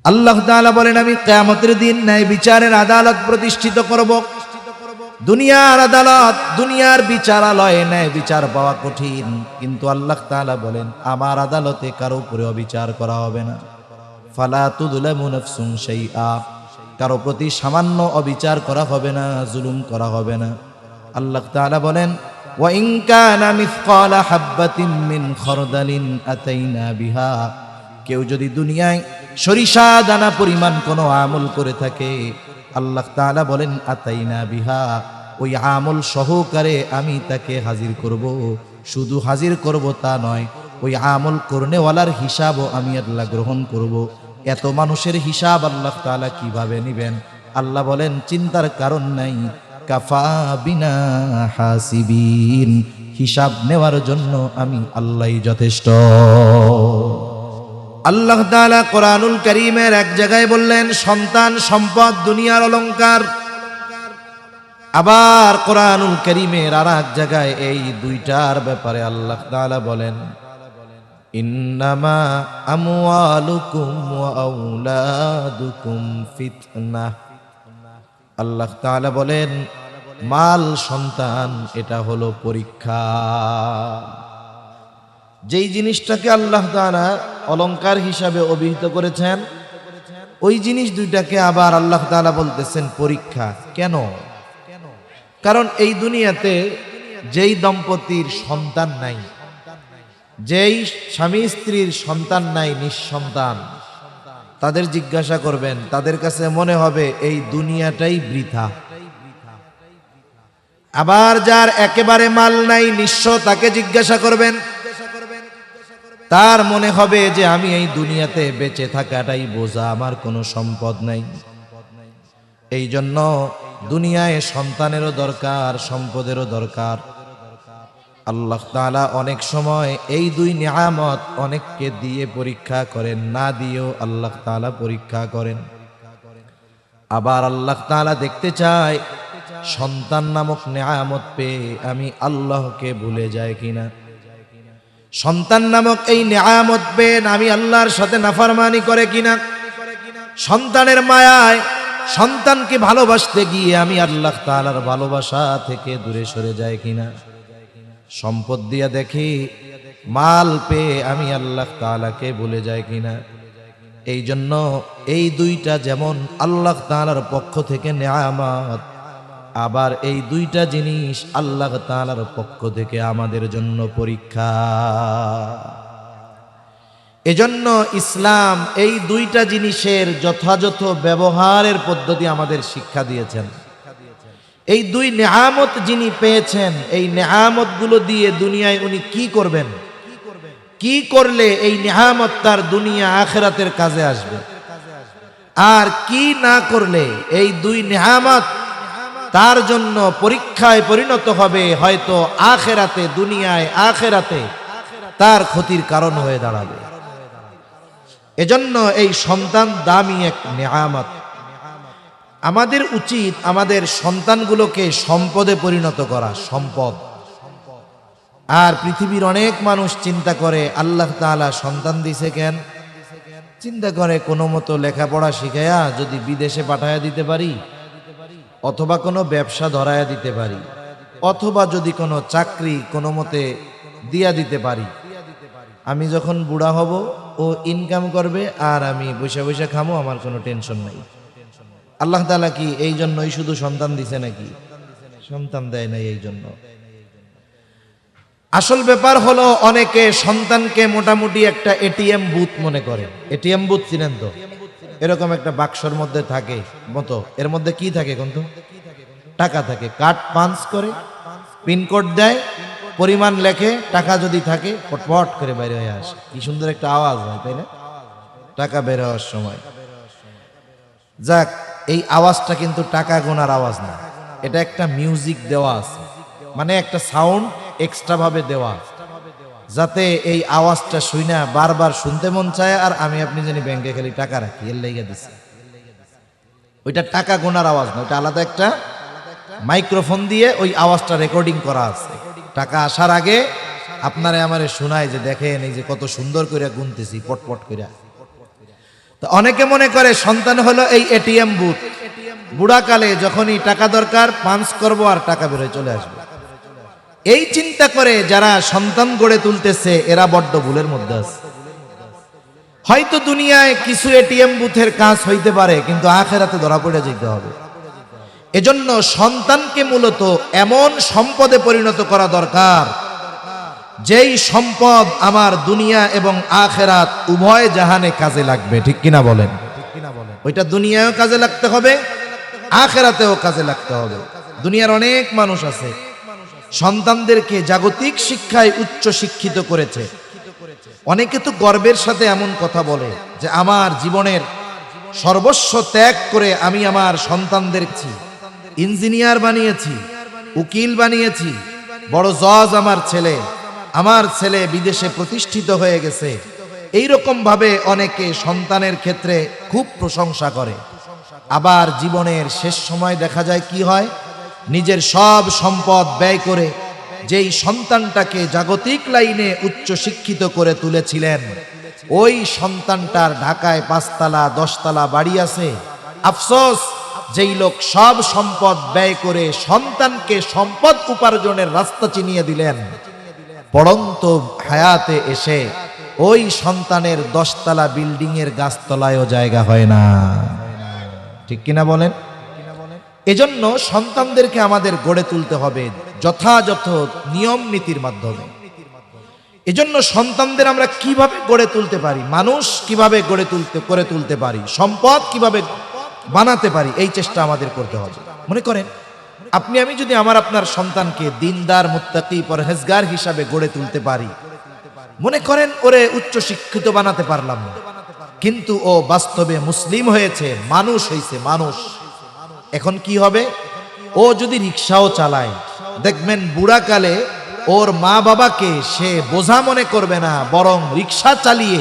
আল্লাহ তাআলা বলেন, আমি কিয়ামতের দিন ন্যায় বিচারের আদালত প্রতিষ্ঠিত করব। দুনিয়ার আদালত, দুনিয়ার বিচারালয়ে ন্যায় বিচার পাওয়া কঠিন, কিন্তু আল্লাহ তাআলা বলেন আমার আদালতে কারো উপরে অবিচার করা হবে না। ফালা তুযলামু নাফসুন শাইআ, কারো প্রতি সামান্য অবিচার করা হবে না, জুলুম করা হবে না। আল্লাহ তাআলা বলেন, ওয়া ইন কানা মিসকালা হাববাতিন মিন খারদালিন আতাইনা বিহা, কেউ যদি দুনিয়ায় সরিষা দানা পরিমাণ কোনো আমল করে থাকে, আল্লাহ তাআলা বলেন আতাইনা বিহা, ওই আমল সহকারে আমি তাকে হাজির করব। শুধু হাজির করব তা নয়, ওই আমল করনেওয়ালার হিসাবও আমি আল্লাহ গ্রহণ করব। এত মানুষের হিসাব আল্লাহ তাআলা কিভাবে নেবেন? আল্লাহ বলেন চিন্তার কারণ নাই, কাফা বিনা হাসিবিন, হিসাব নেওয়ার জন্য আমি আল্লাহই যথেষ্ট। আল্লাহ তাআলা কোরআনুল কারীমের এক জায়গায় বললেন সন্তান সম্পদ দুনিয়ার অলংকার। আবার কোরআনুল কারীমের আর এক জায়গায় এই দুইটার ব্যাপারে আল্লাহ তাআলা বলেন, ইন্নামা আমওয়ালুকুম ওয়া আওলাদুকুম ফিতনাহ। আল্লাহ তাআলা বলেন মাল সন্তান এটা হলো পরীক্ষা। যেই জিনিসটাকে আল্লাহ তাআলা অলংকার হিসাবে অভিহিত করেছেন, ওই জিনিস দুইটাকে আবার আল্লাহ তাআলা বলতেছেন পরীক্ষা। কেন? কারণ এই দুনিয়াতে যেই দম্পতির সন্তান নাই, যেই স্বামী স্ত্রীর সন্তান নাই, নিঃসন্তান, তাদের জিজ্ঞাসা করবেন, তাদের কাছে মনে হবে এই দুনিয়াটাই বৃথা। আবার যার একেবারে মাল নাই, নিঃস্ব, তাকে জিজ্ঞাসা করবেন, তার মনে হবে যে আমি এই দুনিয়াতে বেঁচে থাকাটাই বোঝা, আমার কোনো সম্পদ নাই। এই জন্য দুনিয়ায় সন্তানেরও দরকার, সম্পদেরও দরকার। আল্লাহ তাআলা অনেক সময় এই দুই নিয়ামত অনেককে দিয়ে পরীক্ষা করেন, না দিয়েও আল্লাহ তাআলা পরীক্ষা করেন। আবার আল্লাহ তাআলা দেখতে চায় সন্তান নামক নিয়ামত পেয়ে আমি আল্লাহকে ভুলে যায় কিনা। সন্তান নামক এই নিয়ামত পেয়ে আমি আল্লাহর সাথে নাফরমানি করে কিনা। সন্তানের মায়ায় সন্তানকে ভালোবাসতে গিয়ে আমি আল্লাহ তাআলার ভালোবাসা থেকে দূরে সরে যায় কিনা। সম্পদ দিয়া দেখি, মাল পেয়ে আমি আল্লাহ তাআলাকে ভুলে যায় কিনা। এই জন্য এই দুইটা যেমন আল্লাহ তাআলার পক্ষ থেকে নিয়ামত, আবার এই দুইটা জিনিস আল্লাহ তাআলার পক্ষ থেকে আমাদের জন্য পরীক্ষা। এজন্য ইসলাম এই দুইটা জিনিসের যথাযথ ব্যবহারের পদ্ধতি আমাদের শিক্ষা দিয়েছেন। এই দুই নেয়ামত যিনি পেয়েছেন, এই নেয়ামতগুলো দিয়ে দুনিয়ায় উনি কি করবেন, কি করলে এই নেয়ামত তার দুনিয়া আখিরাতের কাজে আসবে, আর কি না করলে এই দুই নেয়ামত তার জন্য পরীক্ষায় পরিণত হবে, হয়তো আখিরাতে, দুনিয়ায় আখিরাতে তার ক্ষতির কারণ হয়ে দাঁড়াবে। এজন্য এই সন্তান দামি এক নেয়ামত। আমাদের উচিত আমাদের সন্তানগুলোকে সম্পদে পরিণত করা, সম্পদ। আর পৃথিবীর অনেক মানুষ চিন্তা করে আল্লাহ তাআলা সন্তান দিছে কেন? চিন্তা করে কোনো মতো লেখাপড়া শিখাইয়া যদি বিদেশে পাঠাইয়া দিতে পারি, অথবা কোনো ব্যবসা ধরাইয়া দিতে পারি, অথবা যদি কোনো চাকরি কোনো মতে দিয়া দিতে পারি, আমি যখন বুড়া হব ও ইনকাম করবে আর আমি বসে বসে খামো, আমার কোনো টেনশন নাই। আল্লাহ তাআলা কি এই জন্যই শুধু সন্তান দিছে নাকি? সন্তান দেয় নাই এই জন্য। আসল ব্যাপার হলো অনেকে সন্তানকে মোটামুটি একটা এটিএম বুথ মনে করে। এটিএম বুথ চিনেন তো? এরকম একটা বাক্সর মধ্যে থাকে মতো, এর মধ্যে কি থাকে কোন তো? টাকা থাকে। কার্ড পাঞ্চ করে, পিনকোড দেয়, পরিমাণ লেখে, টাকা যদি থাকে পটপট করে বাইরে হয়ে আসে। কি সুন্দর একটা আওয়াজ হয়, তাই না? টাকা বের হওয়ার সময়। যাক, এই আওয়াজটা কিন্তু টাকা গোনার আওয়াজ না, এটা একটা মিউজিক দেওয়া আছে, মানে একটা সাউন্ড এক্সট্রা ভাবে দেওয়া, যাতে এই আওয়াজটা শুইনা বারবার শুনতে মন চায়, আর আমি আপনি জানি ব্যাংকে খালি টাকা রাখি, এর লাইগা দিছে। ওইটা টাকা গোনার আওয়াজ না, ওইটা আলাদা একটা মাইক্রোফোন দিয়ে ওই আওয়াজটা রেকর্ডিং করা আছে। টাকা আসার আগে আপনারে আমারে শোনায় যে দেখেন এই যে কত সুন্দর করে গুনতেছি পটপট করে। তো অনেকে মনে করে সন্তান হলো এই এটিএম বুথ, বুড়াকালে যখনই টাকা দরকার পাঞ্চ করব আর টাকা বেরোয় চলে আসবে। এই চিন্তা করে যারা সন্তান গড়ে তুলতেছে এরা বড্ড ভুলের মধ্যে আছে। হয়তো দুনিয়ায় কিছু এটিএম বুথের কাজ হইতে পারে, কিন্তু আখেরাতে ধরা পড়ে যেতে হবে। এজন্য সন্তানকে মূলত এমন সম্পদে পরিণত করা দরকার, যেই সম্পদ আমার দুনিয়া এবং আখেরাত উভয় জাহানে কাজে লাগবে। ঠিক কিনা বলেন? ওইটা দুনিয়ায়ও কাজে লাগতে হবে, আখেরাতেও কাজে লাগতে হবে। দুনিয়ার অনেক মানুষ আছে সন্তানদেরকে জাগতিক শিক্ষায় উচ্চ শিক্ষিত করেছে। অনেকে তো গর্বের সাথে এমন কথা বলে যে আমার জীবনের সর্বস্ব ত্যাগ করে আমি আমার সন্তানদেরকে ইঞ্জিনিয়ার বানিয়েছি, উকিল বানিয়েছি, বড় জজ আমার ছেলে বিদেশে প্রতিষ্ঠিত হয়ে গেছে। এইরকম ভাবে অনেকে সন্তানের ক্ষেত্রে খুব প্রশংসা করে। আবার জীবনের শেষ সময় দেখা যায় কি হয়, নিজের সব সম্পদ ব্যয় করে যেই সন্তানটাকে জাগতিক লাইনে উচ্চ শিক্ষিত করে তুলেছিলেন, ওই সন্তানটার ঢাকায় 5 তলা 10 তলা বাড়ি আছে। আফসোস, যেই লোক সব সম্পদ ব্যয় করে সন্তানকে সম্পদ উপার্জনের রাস্তা চিনিয়ে দিলেন, পড়ন্ত হায়াতে এসে ওই সন্তানের 10 তলা বিল্ডিং এর গাছতলায়ও জায়গা হয় না। ঠিক কিনা বলেন? এজন্য সন্তানদেরকে আমাদের গড়ে তুলতে হবে যথাযথ নিয়ম নীতির মাধ্যমে। এজন্য সন্তানদের আমরা কিভাবে গড়ে তুলতে পারি, মানুষ কিভাবে করে তুলতে পারি, সম্পদ কিভাবে বানাতে পারি, এই চেষ্টা আমাদের করতে হবে। মনে করেন আমি যদি আপনার সন্তানকে দিনদার, মুত্তাকি, পরহেজগার হিসাবে গড়ে তুলতে পারি, মনে করেন ওরে উচ্চ শিক্ষিত বানাতে পারলাম না, কিন্তু ও বাস্তবে মুসলিম হয়েছে, মানুষ হয়েছে, মানুষ। এখন কি হবে? ও যদি রিক্সাও চালায়, দেখবেন বুড়াকালে ওর মা বাবাকে সে বোঝা মনে করবে না, বরং রিক্সা চালিয়ে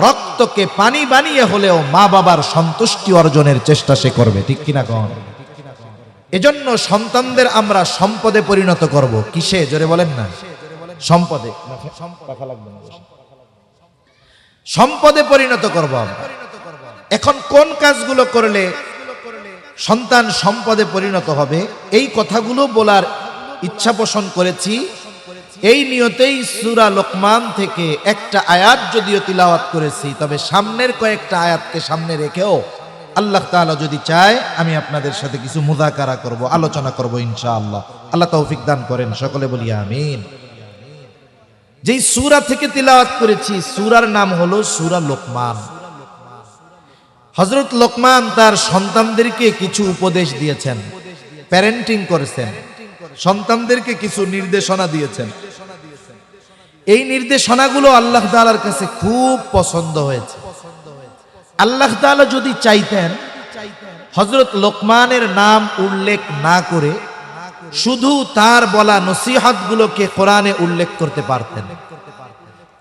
রক্তকে পানি বানিয়ে হলেও মা বাবার সন্তুষ্টি অর্জনের চেষ্টা সে করবে। ঠিক কিনা কন? এজন্য সন্তানদের আমরা সম্পদে পরিণত করব। কিসে? জোরে বলেন না। সম্পদে, সম্পদে পরিণত করব আমরা। এখন কোন কাজগুলো করলে সন্তান সম্পদে পরিণত হবে, এই কথাগুলো বলার ইচ্ছা পোষণ করেছি। এই নিয়তেই সূরা লোকমান থেকে একটা আয়াত যদিও তিলাওয়াত করেছি, তবে সামনের কয়েকটা আয়াতকে সামনে রেখেও আল্লাহ তাআলা যদি চায় আমি আপনাদের সাথে কিছু মুযাকারা করব, আলোচনা করব ইনশাআল্লাহ। আল্লাহ তৌফিক দান করেন, সকলে বলি আমিন। যেই সূরা থেকে তিলাওয়াত করেছি, সূরার নাম হলো সূরা লোকমান। হযরত লোকমান তার সন্তানদেরকে কিছু উপদেশ দিয়েছেন, প্যারেন্টিং করেছেন, সন্তানদেরকে কিছু নির্দেশনা দিয়েছেন। এই নির্দেশনাগুলো আল্লাহ তাআলার কাছে খুব পছন্দ হয়েছে। আল্লাহ তাআলা যদি চাইতেন হযরত লোকমানের নাম উল্লেখ না করে শুধু তার বলা নসিহতগুলোকে কোরআনে উল্লেখ করতে পারতেন,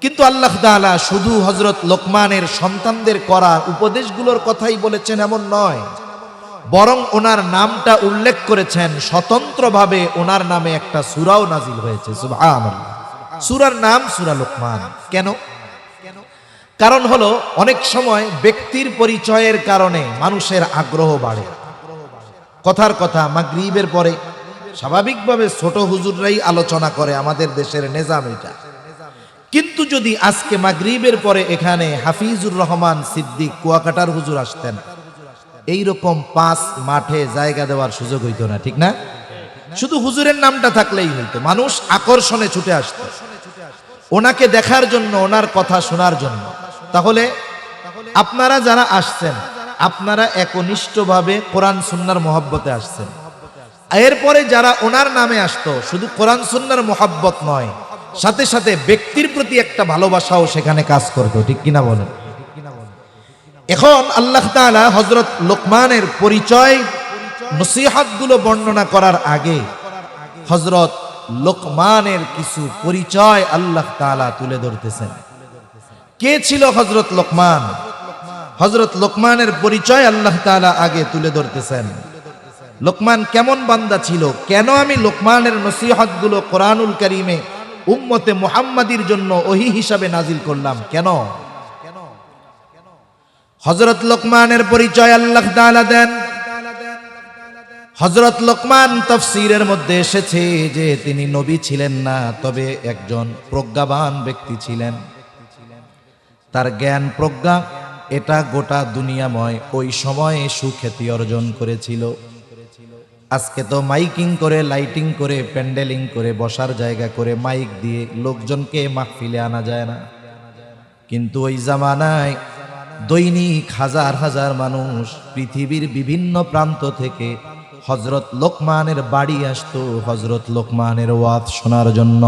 কিন্তু আল্লাহ তাআলা শুধু হযরত লোকমানের সন্তানদের করা উপদেশগুলোর কথাই বলেছেন এমন নয়, বরং ওনার নামটা উল্লেখ করেছেন স্বতন্ত্রভাবে। ওনার নামে একটা সূরাও নাজিল হয়েছে, সুবহানাল্লাহ। সূরার নাম সূরা লোকমান। কেন? কারণ হলো অনেক সময় ব্যক্তির পরিচয়ের কারণে মানুষের আগ্রহ বাড়ে। কথার কথা, মাগরিবের পরে স্বাভাবিকভাবে ছোট হুজুররাই আলোচনা করে, আমাদের দেশের নিজাম এটা। কিন্তু যদি আজকে মাগরিবের পরে এখানে হাফিজুর রহমান সিদ্দিক কুয়াকাটার হুজুর আসতেন, এইরকম 5 মাঠে জায়গা দেওয়ার সুযোগ হইতো না। ঠিক না? শুধু হুজুরের নামটা থাকলেই হইতো, মানুষ আকর্ষণে ছুটে আসত ওনাকে দেখার জন্য, ওনার কথা শোনার জন্য। তাহলে আপনারা যারা আসছেন, আপনারা একনিষ্ঠভাবে কোরআন সুন্নাহর মহব্বতে আসছেন। এরপরে যারা ওনার নামে আসতো, শুধু কোরআন সুন্নাহর মহব্বত নয়, সাথে সাথে ব্যক্তির প্রতি একটা ভালোবাসাও সেখানে কাজ করতো। ঠিক কিনা বলেন? এখন আল্লাহ তাআলা হযরত লোকমানের পরিচয় নসিহতগুলো বর্ণনা করার আগে হযরত লোকমানের কিছু পরিচয় আল্লাহ তাআলা তুলে ধরতেছেন। কে ছিল হযরত লোকমান? হযরত লোকমানের পরিচয় আল্লাহ তাআলা আগে তুলে ধরতেছেন। লোকমান কেমন বান্দা ছিল? কেন আমি লোকমানের নসিহতগুলো কোরআনুল কারীমে উম্মতে মুহাম্মাদির জন্য ওহী হিসাবে নাজিল করলাম? কেন? হযরত লোকমানের পরিচয় আল্লাহ তাআলা দেন। হযরত লোকমান তাফসীরের মধ্যে এসেছে যে তিনি নবী ছিলেন না, তবে একজন প্রজ্ঞাবান ব্যক্তি ছিলেন। তার জ্ঞান প্রজ্ঞা এটা গোটা দুনিয়াময় ওই সময়ে সুখ্যাতি অর্জন করেছিল। আজকে তো মাইকিং করে, লাইটিং করে, প্যান্ডেলিং করে, বসার জায়গা করে, মাইক দিয়ে লোকজনকে মাহফিলে আনা যায় না। কিন্তু ওই জামানায় দৈনিক হাজার হাজার মানুষ পৃথিবীর বিভিন্ন প্রান্ত থেকে হযরত লোকমানের বাড়ি আসতো হযরত লোকমানের ওয়াজ শোনার জন্য।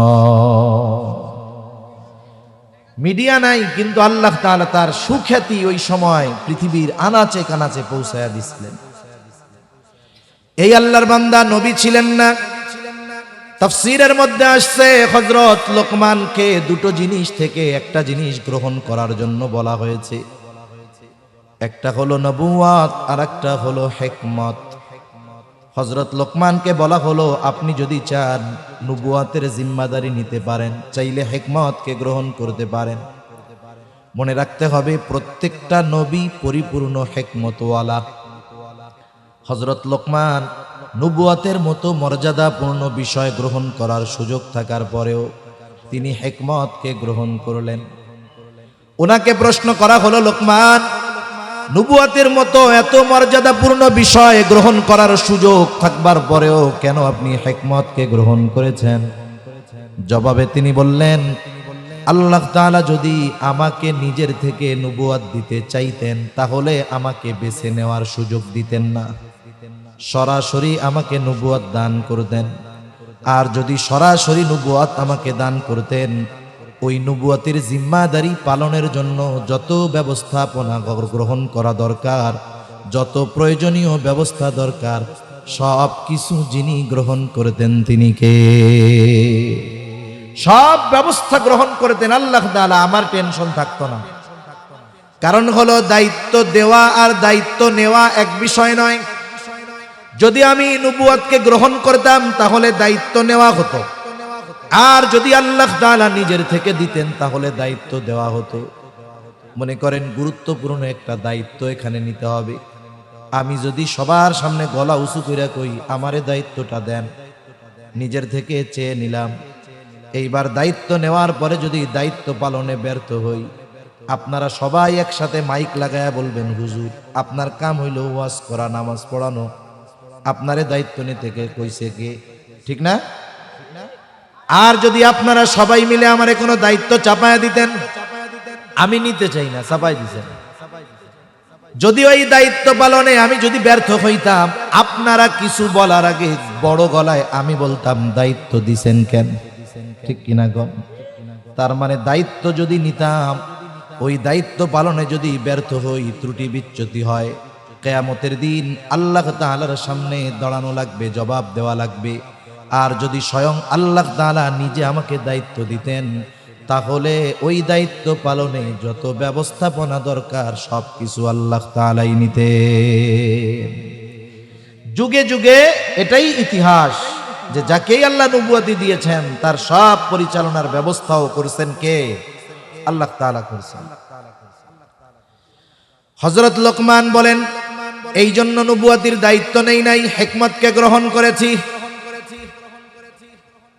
মিডিয়া নাই, কিন্তু আল্লাহ তাআলা তার সুখ্যাতি ওই সময় পৃথিবীর আনাচে কানাচে পৌঁছায়া দিছিলেন। এই আল্লাহর বান্দা নবী ছিলেন না। তাফসীরের মধ্যে আসছে হযরত লোকমানকে দুটো জিনিস থেকে একটা জিনিস গ্রহণ করার জন্য বলা হয়েছে। একটা হলো নবুয়াত আর একটা হলো হিকমত। হযরত লোকমানকে বলা হলো আপনি যদি চান নবুয়াতের জিম্মাদারি নিতে পারেন, চাইলে হিকমতকে গ্রহণ করতে পারেন। মনে রাখতে হবে প্রত্যেকটা নবী পরিপূর্ণ হিকমতওয়ালা। হযরত লোকমান নবুয়াতের মতো মর্যাদাপূর্ণ বিষয় গ্রহণ করার সুযোগ থাকার পরেও তিনি হিকমতকে গ্রহণ করলেন। ওনাকে প্রশ্ন করা হলো, লোকমান, নবুয়াতের মতো এত মর্যাদাপূর্ণ বিষয় গ্রহণ করার সুযোগ থাকবার পরেও কেন আপনি হিকমতকে গ্রহণ করেছেন? জবাবে তিনি বললেন, আল্লাহ তাআলা যদি আমাকে নিজের থেকে নবুয়াত দিতে চাইতেন তাহলে আমাকে বেছে নেওয়ার সুযোগ দিতেন না, সরাসরি আমাকে নবুয়াত দান করতেন। আর যদি সরাসরি নবুয়াত আমাকে দান করতেন, ওই নবুয়াতের জিম্মাদারি পালনের জন্য যত ব্যবস্থাপনা গ্রহণ করা দরকার, যত প্রয়োজনীয় ব্যবস্থা দরকার, সব কিছু যিনি গ্রহণ করতেন তিনি কে? সব ব্যবস্থা গ্রহণ করতেন আল্লাহ তাআলা, আমার টেনশন থাকতো না। কারণ হলো দায়িত্ব দেওয়া আর দায়িত্ব নেওয়া এক বিষয় নয়। যদি আমি নবুয়াতকে গ্রহণ করতাম তাহলে দায়িত্ব নেওয়া হতো, আর যদি আল্লাহ তাআলা নিজের থেকে দিতেন তাহলে দায়িত্ব দেওয়া হতো। মনে করেন গুরুত্বপূর্ণ একটা দায়িত্ব এখানে নিতে হবে। আমি যদি সবার সামনে গলা উঁচু করে কই আমারে দায়িত্বটা দেন, নিজের থেকে চেয়ে নিলাম, এইবার দায়িত্ব নেওয়ার পরে যদি দায়িত্ব পালনে ব্যর্থ হই, আপনারা সবাই একসাথে মাইক লাগায়া বলবেন, হুজুর আপনার কাম হইল ওয়াজ করা, নামাজ পড়ানো, আপনারে দায়িত্ব নিতে কে কইছে কে? ঠিক না? আর যদি আপনারা সবাই মিলে আমারে কোনো দায়িত্ব চাপায়া দিতেন, আমি নিতে চাই না, চাপাই দিতেন। যদি ওই দায়িত্ব পালনে আমি যদি ব্যর্থ হইতাম, আপনারা কিছু বলার আগে বড় গলায় আমি বলতাম দায়িত্ব দিছেন কেন? ঠিক কিনা গণ? তার মানে দায়িত্ব যদি নিতাম, ওই দায়িত্ব পালনে যদি ব্যর্থ হই, ত্রুটি বিচ্যুতি হয়, কিয়ামতের দিন আল্লাহ তাআলার সামনে দাঁড়ানো লাগবে, জবাব দেওয়া লাগবে। আর যদি স্বয়ং আল্লাহ তাআলা নিজে আমাকে দায়িত্ব দিতেন, তাহলে ওই দায়িত্ব পালনে যত ব্যবস্থাপনা দরকার সবকিছু আল্লাহ তাআলাই নিতেন। যুগে যুগে এটাই ইতিহাস যে যাকেই আল্লাহ নবুয়াতি দিয়েছেন তার সব পরিচালনার ব্যবস্থাও করেছেন কে? আল্লাহ তাআলা করেছেন। হযরত লোকমান বলেন, এই জন্য নবুয়াতির দায়িত্ব নেই নাই, হিকমতকে গ্রহণ করেছি।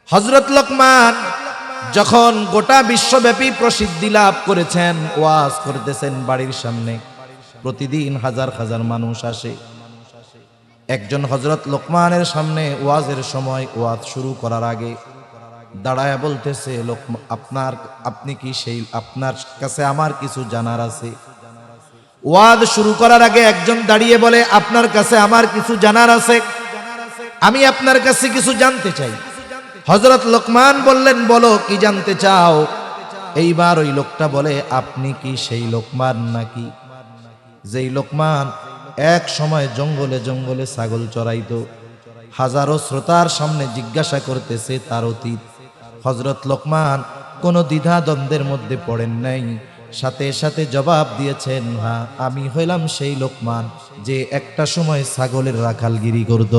হযরত লোকমান যখন গোটা বিশ্বব্যাপী প্রসিদ্ধি লাভ করেছেন, ওয়াজ করতেছেন বাড়ির সামনে, প্রতিদিন হাজার হাজার মানুষ আসে। একজন হযরত লোকমানের সামনে ওয়াজের সময় ওয়াজ শুরু করার আগে দাঁড়ায়া বলতেছে, আপনি কি সেই, আপনার কাছে আমার কিছু জানার আছে। ওয়াজ শুরু করার আগে একজন দাঁড়িয়ে বলে, আপনার কাছে আমার কিছু জানার আছে, আমি আপনার কাছে কিছু জানতে চাই। হযরত লোকমান বললেন, বলো কি জানতে চাও? এইবার ওই লোকটা বলে, আপনি কি সেই লোকমান নাকি যেই লোকমান এক সময় জঙ্গলে জঙ্গলে ছাগল চড়াইতো? হাজারো শ্রোতার সামনে জিজ্ঞাসা করতেছে তার অতীত। হযরত লোকমান কোনো দ্বিধা দ্বন্দ্বের মধ্যে পড়েন নাই, সাথে সাথে জবাব দিয়েছেন, হ্যাঁ আমি হইলাম সেই লোকমান যে একটা সময় ছাগলের রাখালগিরি করত।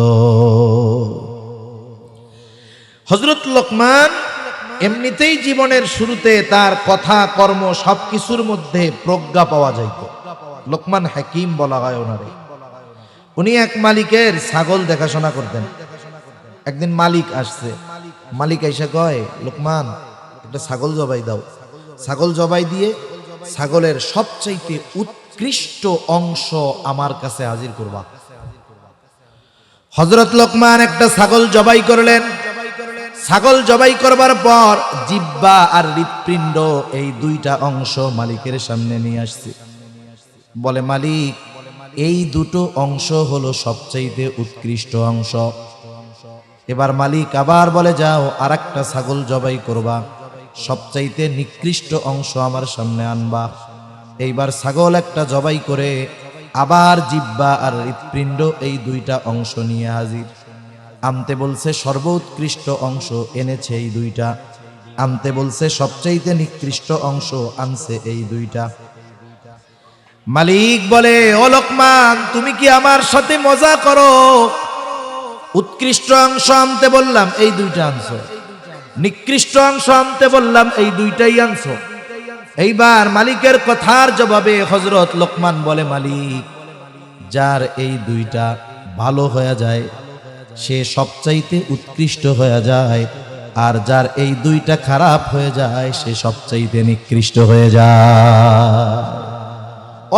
হযরত লোকমান এমনিতেই জীবনের শুরুতে তার কথা কর্ম সবকিছুর মধ্যে প্রজ্ঞা পাওয়া যাইত। লোকমান হাকিম বলা হয় ওনারে। উনি এক মালিকের ছাগল দেখাশোনা করতেন। একদিন মালিক আসছে, মালিক এসে কয়, লোকমান একটা ছাগল জবাই দাও। ছাগল জবাই দিয়ে ছাগলের সবচাইতে উৎকৃষ্ট অংশ আমার কাছে হাজির করবা। হযরত লোকমান একটা ছাগল জবাই করলেন। ছাগল জবাই করবার পর জিহ্বা আর হৃৎপিণ্ড এই দুইটা অংশ মালিকের সামনে নিয়ে আসছে। বলে, মালিক, এই দুটো অংশ হলো সবচাইতে উৎকৃষ্ট অংশ। এবার মালিক আবার বলে, যাও আর একটা ছাগল জবাই করবা, সবচাইতে নিকৃষ্ট অংশ আমার সামনে আনবা। এইবার ছাগল একটা জবাই করে আবার জিহ্বা আর হৃৎপিণ্ড এই দুইটা অংশ নিয়ে হাজির। আনতে বলছে সর্বোৎকৃষ্ট অংশ, এনেছে এই দুইটা। আনতে বলছে সবচাইতে নিকৃষ্ট অংশ, আনছে এই দুইটা। মালিক বলে, ও লোকমান, তুমি কি আমার সাথে মজা করো? উৎকৃষ্ট অংশ আনতে বললাম, এই দুইটা আনছো। নিকৃষ্ট অংশ আনতে বললাম, এই দুইটাই আনছো। এইবার মালিকের কথার জবাবে হযরত লোকমান বলে, মালিক, যার এই দুইটা ভালো হয়ে যায় সে সবচাইতে উৎকৃষ্ট হয়ে যায়, আর যার এই দুইটা খারাপ হয়ে যায় সে সবচাইতে নিকৃষ্ট হয়ে যায়।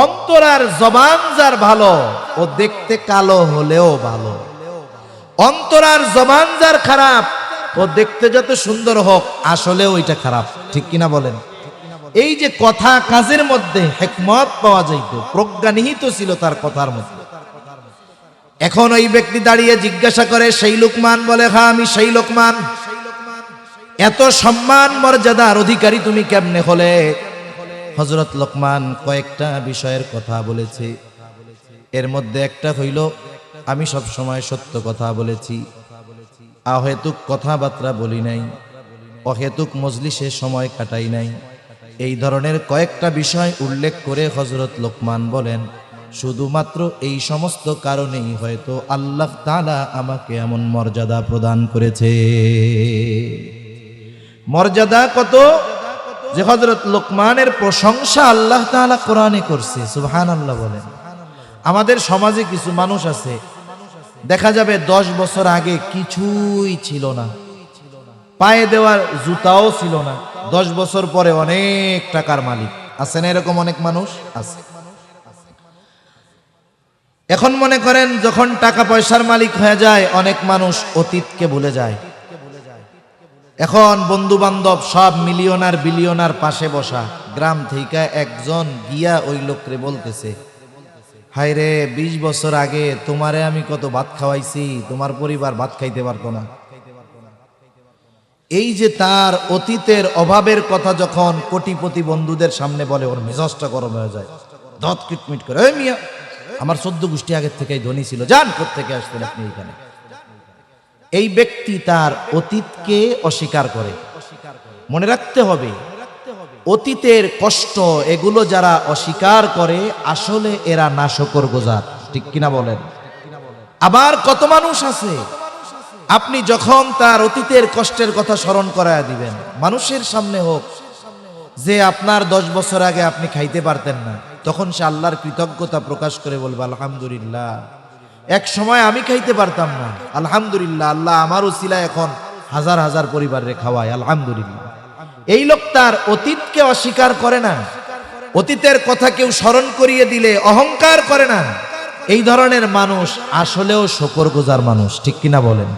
অন্তর আর জবান যার ভালো, ও দেখতে কালো হলেও ভালো। অন্তর আর জবান যার খারাপ, ও দেখতে যত সুন্দর হোক আসলে ওইটা খারাপ। ঠিক কিনা বলেন? এই যে কথা কাজের মধ্যে হিকমত পাওয়া যাইত, প্রজ্ঞা নিহিত ছিল তার কথার মধ্যে। এখন ওই ব্যক্তি দাঁড়িয়ে জিজ্ঞাসা করে, সেই লোকমান? বলে, হ্যাঁ আমি সেই লোকমান। এত সম্মান মর্যাদার অধিকারী তুমি কেমনে হলে? হযরত লোকমান কয়েকটা বিষয়ের কথা বলেছে। এর মধ্যে একটা হইল, আমি সব সময় সত্য কথা বলেছি, অহেতুক কথাবার্তা বলি নাই, অহেতুক মজলিসে সময় কাটাই নাই। এই ধরনের কয়েকটা বিষয় উল্লেখ করে হযরত লোকমান বলেন, শুধুমাত্র এই সমস্ত কারণেই হয়তো আল্লাহ তাআলা আমাকে এমন মর্যাদা প্রদান করেছে। মর্যাদা কত যে হযরত লোকমানের প্রশংসা আল্লাহ তাআলা কোরআনে করছে। সুবহানাল্লাহ বলেন। আমাদের সমাজে কিছু মানুষ আছে, দেখা যাবে 10 বছর আগে কিছুই ছিল না, পায়ে দেওয়ার জুতাও ছিল না, 10 বছর পরে অনেক টাকার মালিক। আছে না এরকম অনেক মানুষ? আছে। এখন মনে করেন যখন টাকা পয়সার মালিক হয়ে যায়, অনেক মানুষ অতীতকে ভুলে যায়। এখন বন্ধু বান্ধব সব মিলিয়নার বিলিয়নার পাশে বসা, গ্রাম থেকে একজন গিয়া ওই লোকরে বলতেছে, হায় রে, 20 বছর আগে তোমারে আমি কত ভাত খাওয়াইছি, তোমার পরিবার ভাত খাইতে পারতো না। এই যে তার অতীতের অভাবের কথা যখন কোটিপতি বন্ধুদের সামনে বলে, ওর মেজাজটা গরম হয়ে যায়, দাঁত কিটমিট করে, এই মিয়া, আমার 14 গোষ্ঠী আগের থেকেই ধনী ছিল, যান কোত্থেকে আসতেন আপনি এখানে। এই ব্যক্তি তার অতীতকে অস্বীকার করে। মনে রাখতে হবে, অতীতের কষ্ট এগুলো যারা অস্বীকার করে আসলে এরা নাশকরগুজার। ঠিক কিনা বলেন? আবার কত মানুষ আছে, আপনি যখন তার অতীতের কষ্টের কথা স্মরণ করায়া দিবেন, মানুষের সামনে হোক, যে আপনার 10 বছর আগে আপনি খাইতে পারতেন না, তখন সে আল্লাহর কৃতজ্ঞতা প্রকাশ করে বলবে, আলহামদুলিল্লাহ, এক সময় আমি খাইতে পারতাম না, আলহামদুলিল্লাহ, আল্লাহ আমার উসিলায় এখন হাজার হাজার পরিবারে খাওয়ায়, আলহামদুলিল্লাহ। এই লোক তার অতীতকে অস্বীকার করে না, অতীতের কথা কেউ স্মরণ করিয়ে দিলে অহংকার করে না। এই ধরনের মানুষ আসলেও শুকরগুজার মানুষ। ঠিক কিনা বলেন?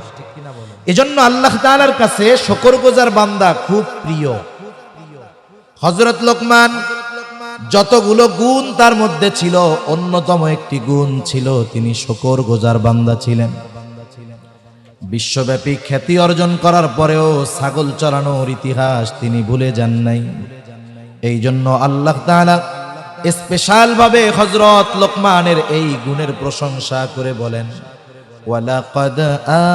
এজন্য আল্লাহ তাআলার কাছে শুকরগুজার বান্দা খুব প্রিয়। হযরত লোকমান যতগুলো গুণ তার মধ্যে ছিল, অন্যতম একটি গুণ ছিল তিনি শুকরগুজার বান্দা ছিলেন। বিশ্বব্যাপী খ্যাতি অর্জন করার পরেও ছাগল চরানোর ইতিহাস তিনি ভুলে যান নাই। এই জন্য আল্লাহ তাআলা স্পেশাল ভাবে হযরত লোকমানের এই গুণের প্রশংসা করে বলেন, ওয়ালাকাদ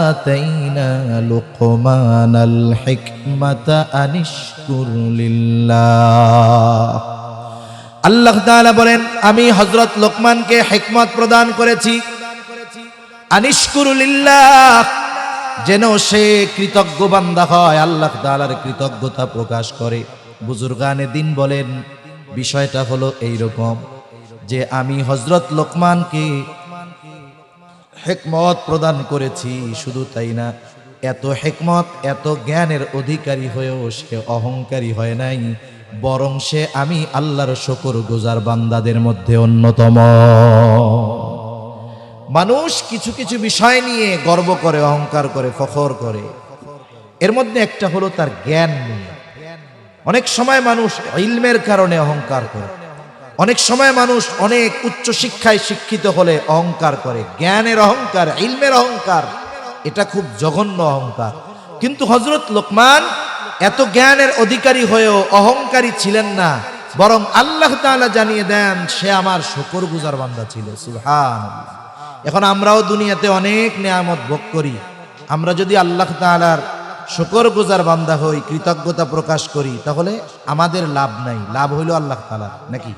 আতাইনা লুকমানাল হিকমাতা আনিশকুর লিল্লাহ। আল্লাহ তাআলা বলেন, আমি হযরত লোকমানকে হিকমত প্রদান করেছি। আনিশকুর লিল্লাহ, যেন সে কৃতজ্ঞ বান্দা হয়, আল্লাহ তাআলার কৃতজ্ঞতা প্রকাশ করে। বুজুর্গানে দিন বলেন বিষয়টা হলো এইরকম যে আমি হযরত লোকমানকে হিকমত প্রদান করেছি, শুধু তাই না, এত হিকমত এত জ্ঞানের অধিকারী হয়েও সে অহংকারী হয় নাই, বরং সে আমি আল্লাহর শুকরগুজার বান্দাদের মধ্যে অন্যতম। মানুষ কিছু কিছু বিষয় নিয়ে গর্ব করে, অহংকার করে, ফখর করে, এর মধ্যে একটা হলো তার জ্ঞান নিয়ে। অনেক সময় মানুষ ইলমের কারণে অহংকার করে, অনেক সময় মানুষ অনেক উচ্চ শিক্ষায় শিক্ষিত হলে অহংকার করে, জ্ঞানের অহংকার, ইলমের অহংকার, এটা খুব জঘন্য অহংকার। কিন্তু হযরত লোকমান এত জ্ঞানের অধিকারী হয়েও অহংকারী ছিলেন না, বরং আল্লাহ তাআলা জানিয়ে দেন সে আমার শুকরগুজার বান্দা ছিল। সুবহানাল্লাহ। এখন আমরাও দুনিয়াতে অনেক নিয়ামত ভোগ করি, আমরা যদি আল্লাহ তাআলার শুকরগুজার বান্দা হই, কৃতজ্ঞতা প্রকাশ করি, তাহলে আমাদের লাভ নাই, লাভ হইল আল্লাহ তাআলার, নাকি?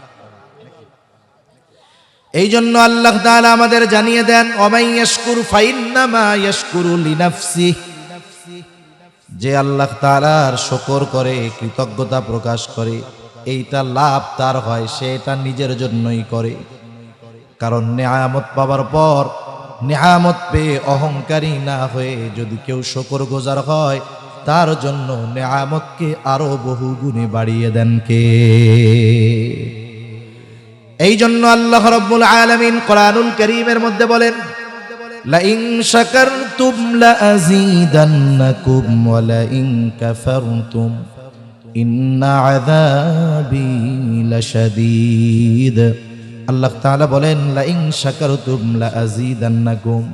এই জন্য আল্লাহ তাআলা আমাদের জানিয়ে দেন ওয়ামাই ইয়াশকুর ফাইন্নামা ইয়াশকুরু লিনাফসিহি, যে আল্লাহ তাআলার শুকর করে, কৃতজ্ঞতা প্রকাশ করে, এইটা লাভ তার হয়, সে এটা নিজের জন্যই করে। কারণ নিয়ামত পাওয়ার পর নিয়ামত পেয়ে অহংকারী না হয়ে যদি কেউ শুকরগুজার হয়, তার জন্য নিয়ামতকে আরো বহু গুণে বাড়িয়ে দেন কে? এই জন্য আল্লাহ রাব্বুল আলামিন কোরআনুল কারীমের মধ্যে বলেন লাইন শাকারতুম লাযীদান্নাকুম ওয়া লাইন কাফারতুম ইন্না আযাবী লাশাদীদ। আল্লাহ তাআলা বলেন লাইন শাকারতুম লাযীদান্নাকুম,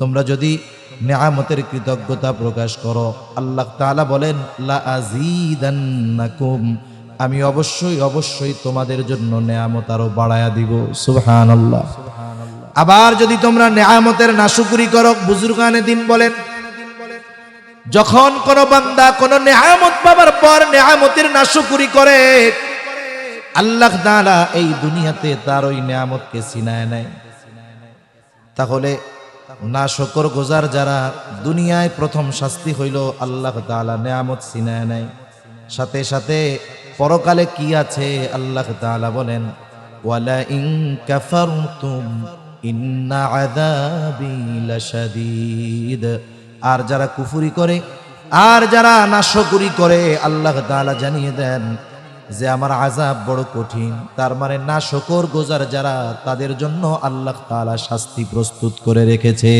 তোমরা যদি নিয়ামতের কৃতজ্ঞতা প্রকাশ করো, আল্লাহ তাআলা বলেন লাযীদান্নাকুম, আমি অবশ্যই অবশ্যই তোমাদের জন্য নিয়ামত আরো বাড়ায়া দিব। সুবহানাল্লাহ। আবার যদি তোমরা নিয়ামতের নাশুকরি করো, বুজুর্গানে দিন বলেন যখন কোন বান্দা কোন নিয়ামত পাবার পর নিয়ামতের নাশুকরি করে, আল্লাহ তাআলা এই দুনিয়াতে তার ওই নিয়ামতকে ছিনায় নেয়। তাহলে নাশুকরগুজার যারা, দুনিয়ায় প্রথম শাস্তি হইল আল্লাহ তাআলা নিয়ামত ছিনায় নেয়, সাথে সাথে পরকালে কি আছে আল্লাহ তাআলা বলেন ওয়ালা ইন কাফারতুম ইন্না আযাবী লাশাদীদ। আর যারা কুফরি করে, আর যারা নাশকরি করে, আল্লাহ তাআলা জানিয়ে দেন যে আমার আযাব বড় কঠিন। তার মানে নাশকরগুজার যারা, তাদের জন্য আল্লাহ তাআলা শাস্তি প্রস্তুত করে রেখেছে।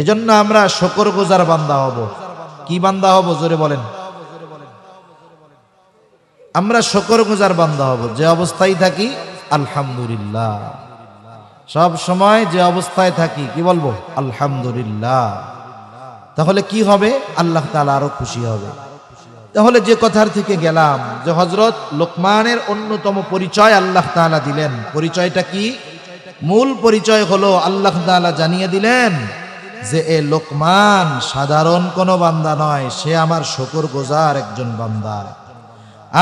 এজন্য আমরা শুকরগুজার বান্দা হব। কি বান্দা হব জোরে বলেন? আমরা শুকরগুজার বান্দা হব, যে অবস্থায় থাকি আলহামদুলিল্লাহ, সব সময় যে অবস্থায় থাকি কি বলবো? আলহামদুলিল্লাহ। তাহলে কি হবে? আল্লাহ তাআলা আরো খুশি হবে। তাহলে যে কথার থেকে গেলাম যে হযরত লোকমানের অন্যতম পরিচয় আল্লাহ তাআলা দিলেন, পরিচয়টা কি? মূল পরিচয় হলো আল্লাহ তাআলা জানিয়ে দিলেন যে এ লোকমান সাধারণ কোনো বান্দা নয়, সে আমার শুকরগুজার একজন বান্দা।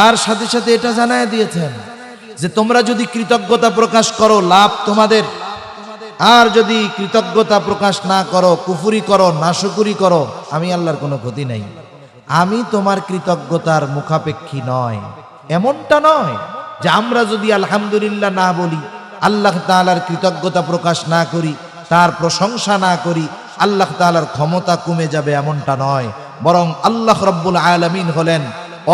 আর সাথে সাথে এটা জানায় দিয়েছেন যে তোমরা যদি কৃতজ্ঞতা প্রকাশ করো লাভ তোমাদের, আর যদি কৃতজ্ঞতা প্রকাশ না করো, কুফরি করো, নাশুকরি করো, আমি আল্লাহর কোনো ক্ষতি নাই। আমি তোমার কৃতজ্ঞতার মুখাপেক্ষী নয়, এমনটা নয় যে আমরা যদি আলহামদুলিল্লাহ না বলি, আল্লাহ তাআলার কৃতজ্ঞতা প্রকাশ না করি, তার প্রশংসা না করি, আল্লাহ তাআলার ক্ষমতা কমে যাবে, এমনটা নয়। বরং আল্লাহ রাব্বুল আলামিন হলেন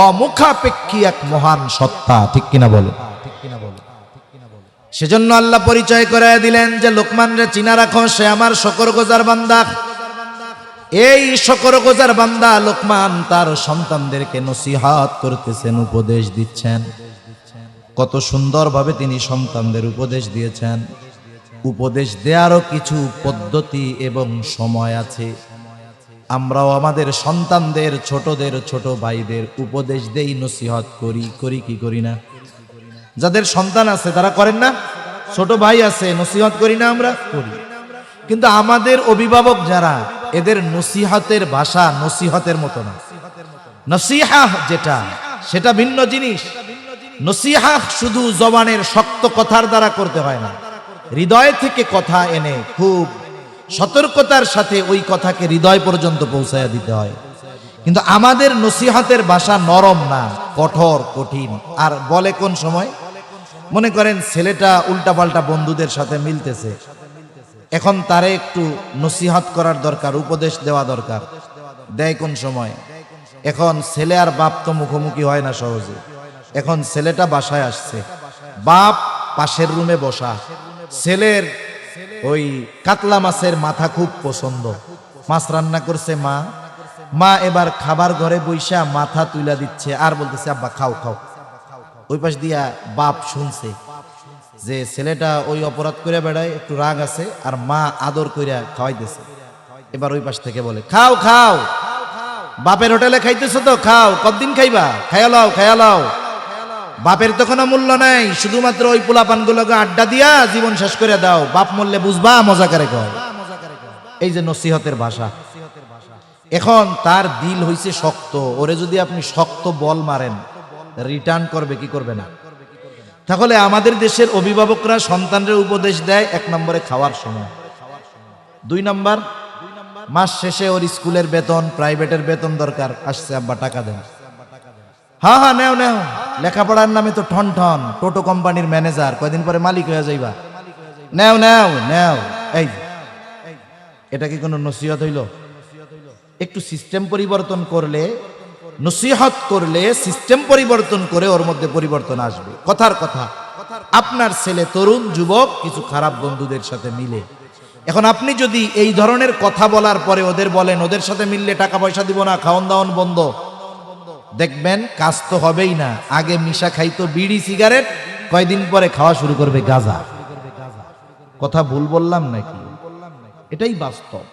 অমুখাপেক্ষী এক মহান সত্তা, ঠিক কিনা বলে? সেজন্য আল্লাহ পরিচয় করায় দিলেন যে লোকমানরে চিনা রাখো, সে আমার শুকরগুজার বান্দা। এই শুকরগুজার বান্দা লোকমান তার সন্তানদেরকে নসিহত করতেছেন, উপদেশ দিচ্ছেন। কত সুন্দরভাবে তিনি সন্তানদের উপদেশ দিয়েছেন। উপদেশ দেওয়ারও কিছু পদ্ধতি এবং সময় আছে। আমরাও আমাদের সন্তানদের, ছোটদের, ছোট ভাইদের উপদেশ দেই, নসিহত করি, করি কি করি না? যাদের সন্তান আছে তারা করেন না? ছোট ভাই আছে, নসিহত করি না? আমরা করি। কিন্তু আমাদের অভিভাবক যারা, এদের নসিহতের ভাষা নসিহতের মতো না। নসিহা যেটা, সেটা ভিন্ন জিনিস। নসিহা শুধু জবানের শক্ত কথার দ্বারা করতে হয় না, হৃদয় থেকে কথা এনে খুব সতর্কতার সাথে ওই কথাকে হৃদয় পর্যন্ত পৌঁছায়া দিতে হয়। কিন্তু আমাদের নসিহতের ভাষা নরম না, কঠোর, কঠিন। আর বলে কোন সময়? মনে করেন ছেলেটা উল্টাপাল্টা বন্ধুদের সাথে মিলতেছে, এখন তারে একটু নসিহত করার দরকার, উপদেশ দেওয়া দরকার। দেয় কোন সময়? এখন ছেলে আর বাপ তো মুখোমুখি হয় না সহজে। এখন ছেলেটা বাসায় আসছে, বাপ পাশের রুমে বসা, ছেলের ওই কাতলা মাছের মাথা খুব পছন্দ, মাছ রান্না করছে মা, মা এবার খাবার ঘরে বইসা মাথা তুইলা দিচ্ছে আর বলতেছে আব্বা খাও খাও। ওই পাশ দিয়া বাপ শুনছে যে ছেলেটা ওই অপরাধ করে বেড়ায়, একটু রাগ আছে, আর মা আদর কইরা খাওয়াইতেছে। এবার ওই পাশ থেকে বলে খাও খাও, বাপের হোটেলে খাইতেছো তো খাও, কতদিন খাইবা, খায়া লাও খায়া লাও। বাপের তো কোনো মূল্য নাই, শুধুমাত্র ওই পোলাপানগুলোকে আড্ডা দিয়া জীবন শেষ করে দাও, বাপ মরলে বুঝবা মজা করে কয়। এই যে নসিহতের ভাষা। এখন তার দিল হইছে শক্ত, ওরে যদি আপনি শক্ত বল মারেন রিটার্ন করবে কি করবে না? তাহলে আমাদের দেশের অভিভাবকরা সন্তানদের উপদেশ দেয় এক নম্বরে খাওয়ার সময়, 2 নম্বর মাস শেষে ওর স্কুলের বেতন, প্রাইভেটের বেতন দরকার, আসছে আব্বা টাকা দেন। হ্যাঁ হ্যাঁ নেও নেও, লেখাপড়ার নামে তো ঠন ঠন, টোটো কোম্পানির ম্যানেজার, কয়দিন পরে মালিক হয়ে যাইবা, নেও নেও নেও। এই এটা কি কোনো নসিহত হইল? একটু সিস্টেম পরিবর্তন করলে, নসিহত করলে সিস্টেম পরিবর্তন করে ওর মধ্যে পরিবর্তন আসবে। কথার কথা, আপনার ছেলে তরুণ যুবক কিছু খারাপ বন্ধুদের সাথে মিলে, এখন আপনি যদি এই ধরনের কথা বলার পরে ওদের বলেন ওদের সাথে মিললে টাকা পয়সা দিব না, খাওন দাওন বন্ধ, দেখবেন কাজ তো হবেই না। আগে মিশা খাইতো বিড়ি সিগারেট, কয়দিন পরে খাওয়া শুরু করবে গাঁজা। কথা ভুল বললাম নাকি? এটাই বাস্তব।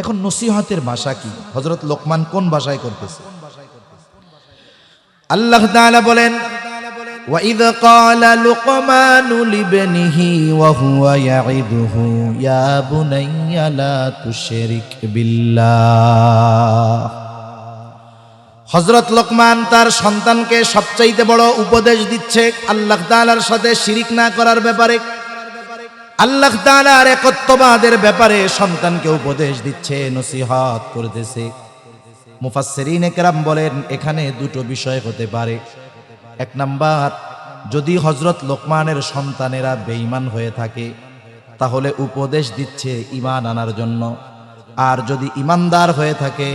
এখন নসিহতের ভাষা কি? হযরত লোকমান কোন ভাষায় করতেছে? আল্লাহ তাআলা বলেন وَإِذْ قَالَ لُقْمَانُ لِابْنِهِ وَهُوَ يَعِظُهُ يَا بُنَيَّ لَا تُشْرِكْ بِاللَّهِ। হযরত লোকমান তার সন্তানকে সবচাইতে বড় উপদেশ দিচ্ছে আল্লাহ তাআলার সাথে শিরিক না করার ব্যাপারে, আল্লাহ তাআলার একত্ববাদের ব্যাপারে সন্তানকে উপদেশ দিচ্ছে, নসিহত করতেছে। মুফাসসিরিনে কেরাম বলেন এখানে দুটো বিষয় হতে পারে। এক নাম্বার, যদি হযরত লোকমানের সন্তানেরা বেঈমান হয়ে থাকে তাহলে উপদেশ দিচ্ছে ঈমান আনার জন্য, আর যদি ঈমানদার হয়ে থাকে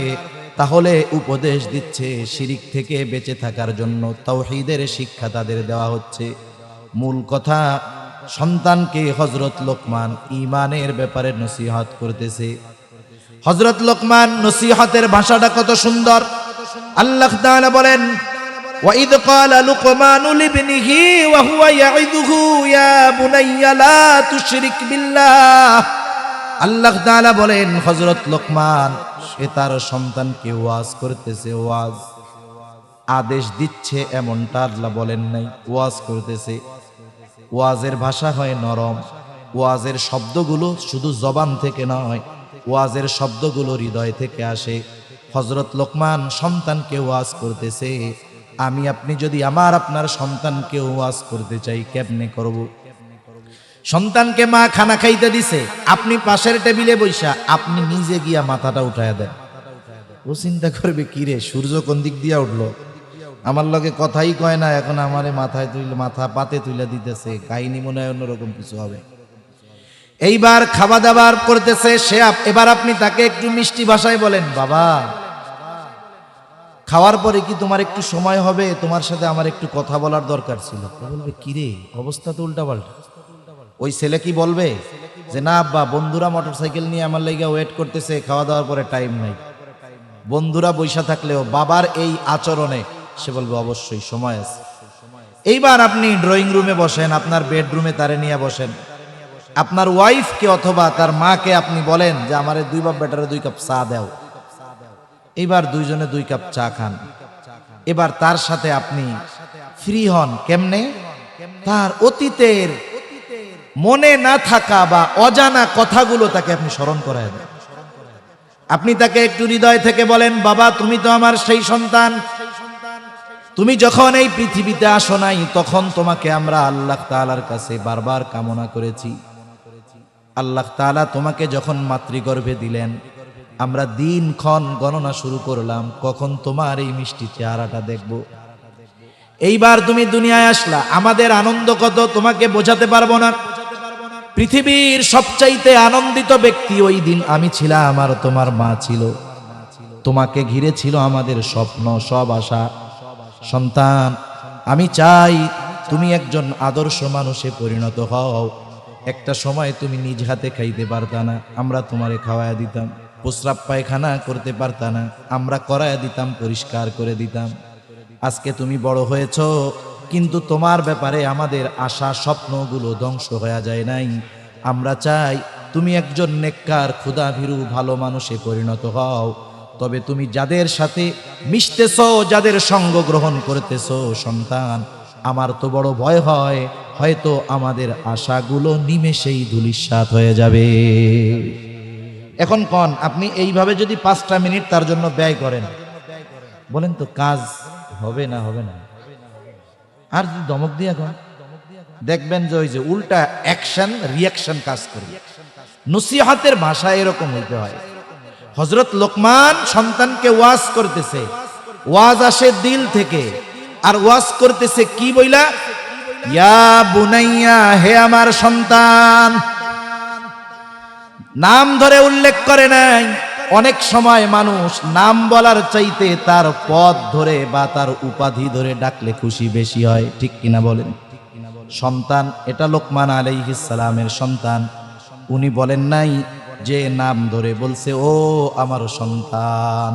তাহলে উপদেশ দিচ্ছে শিরিক থেকে বেঁচে থাকার জন্য, তাওহীদের শিক্ষা তাদের দেওয়া হচ্ছে। মূল কথা, সন্তানকে হযরত লোকমান ঈমানের ব্যাপারে নসিহত করতেছে। হযরত লোকমান নসিহতের ভাষাটা কত সুন্দর! আল্লাহ তাআলা বলেন وَإِذْ قَالَ لُقْمَانُ لِابْنِهِ وَهُوَ يَعِظُهُ يَا بُنَيَّ لَا تُشْرِكْ بِاللَّهِ। আল্লাহ তাআলা বলেন হযরত লোকমান সে তার সন্তানকে ওয়াজ করতেছে, ওয়াজ আদেশ দিচ্ছে এমনটা আল্লাহ বলেন নাই, ওয়াজ করতেছে। ওয়াজের ভাষা হয় নরম, ওয়াজের শব্দগুলো শুধু জবান থেকে নয়, ওয়াজের শব্দগুলো হৃদয় থেকে আসে। হযরত লোকমান সন্তানকে ওয়াজ করতেছে। আমি আপনি যদি আমার আপনার সন্তানকে ওয়াজ করতে চাই কেমনে করব? সন্তানকে মা খানা খাইতে দিছে, আপনি পাশের টেবিলে বইসা আপনি নিজে গিয়া মাথাটা উঠায়া দেন। ও চিন্তা করবে কি রে, সূর্য কোন দিক দিয়া উঠলো, আমার লগে কথাই কয় না, এখন আমারে মাথায় তুইলে, মাথা পাতে তুইলা দিতেছে, কাহিনী মনে হয় অন্যরকম কিছু হবে। এইবার খাওয়া দাবার করতেছে সে, এবার আপনি তাকে একটু মিষ্টি ভাষায় বলেন, বাবা খাওয়ার পরে কি তোমার একটু সময় হবে, তোমার সাথে আমার একটু কথা বলার দরকার ছিল। বলবে কি রে, অবস্থা তো উল্টাপাল্টা। ওই ছেলে কি বলবে যে না আব্বা বন্ধুরা মোটরসাইকেল নিয়ে আমার লাইগা ওয়েট করতেছে, খাওয়া দাওয়ার পরে টাইম নাই। বন্ধুরা বৈশা থাকলেও বাবার এই আচরণে সে বলবে অবশ্যই সময় আছে। এইবার আপনি ড্রয়িং রুমে বসেন, আপনার বেডরুমে তারে নিয়ে বসেন, আপনার ওয়াইফকে অথবা তার মাকে আপনি বলেন যে আমারে 2 বাপ বেটারে 2 কাপ চা দাও। এবার দুইজনে 2 কাপ চা খান। এবার তার সাথে আপনি ফ্রি হন কেমনে? তার অতীতের মনে না থাকা বা অজানা কথাগুলো তাকে আপনি স্মরণ করায় দেন। আপনি তাকে একটু হৃদয় থেকে বলেন, বাবা তুমি তো আমার সেই সন্তান, তুমি যখন এই পৃথিবীতে আসো নাই তখন তোমাকে আমরা আল্লাহ তাআলার কাছে বারবার কামনা করেছি। আল্লাহ তাআলা তোমাকে যখন মাতৃগর্ভে দিলেন, আমরা দিনক্ষণ গণনা শুরু করলাম কখন তোমার এই মিষ্টি চেহারাটা দেখব। এইবার তুমি দুনিয়ায় আসলা, আমাদের আনন্দ কত তোমাকে বোঝাতে পারবো না। পৃথিবীর সবচাইতে আনন্দিত ব্যক্তি ওই দিন আমি ছিলাম আর তোমার মা ছিল। তোমাকে ঘিরে ছিল আমাদের স্বপ্ন, সব আশা। সন্তান, আমি চাই তুমি একজন আদর্শ মানুষে পরিণত হও। একটা সময় তুমি নিজ হাতে খাইতে পারতা না, আমরা তোমারে খাওয়ায়া দিতাম। প্রস্রাব পায়খানা করতে পারতা না, আমরা করায়া দিতাম, পরিষ্কার করে দিতাম। আজকে তুমি বড় হয়েছো, কিন্তু তোমার ব্যাপারে আমাদের আশা স্বপ্নগুলো ধ্বংস হয়ে যায় নাই। আমরা চাই তুমি একজন নেককার ক্ষুধাভীরু ভালো মানুষে পরিণত হও। তবে তুমি যাদের সাথে মিশতেছো, যাদের সঙ্গ গ্রহণ করতেছো, সন্তান, আমার তো বড় ভয় হয় হয়তো আমাদের আশাগুলো নিমেষেই ধূলিসাৎ হয়ে যাবে। এখন কোন আপনি এইভাবে যদি 5টা মিনিট তার জন্য ব্যয় করেন, বলেন তো কাজ হবে না? হবে না। আর যদি ধমক দিয়ে এখন দেখবেন যে ওই যে উল্টা অ্যাকশন রিয়াকশন কাজ করবে। নসিহতের ভাষা এরকম হইতে হয়। হযরত লোকমান সন্তানকে ওয়াজ করতেছে, ওয়াজ আসে দিল থেকে, আর ওয়াজ করতেছে কি বইলা? ইয়া বুনাইয়া, হে আমার সন্তান। নাম ধরে উল্লেখ করে নাই। অনেক সময় মানুষ নাম বলার চাইতে তার পদ ধরে বা তার উপাধি ধরে ডাকলে খুশি বেশি হয়, ঠিক কিনা বলেন? সন্তান, এটা লোকমান আলাইহিস সালামের সন্তান। উনি বলেন নাই যে নাম ধরে, বলছে ও আমার সন্তান।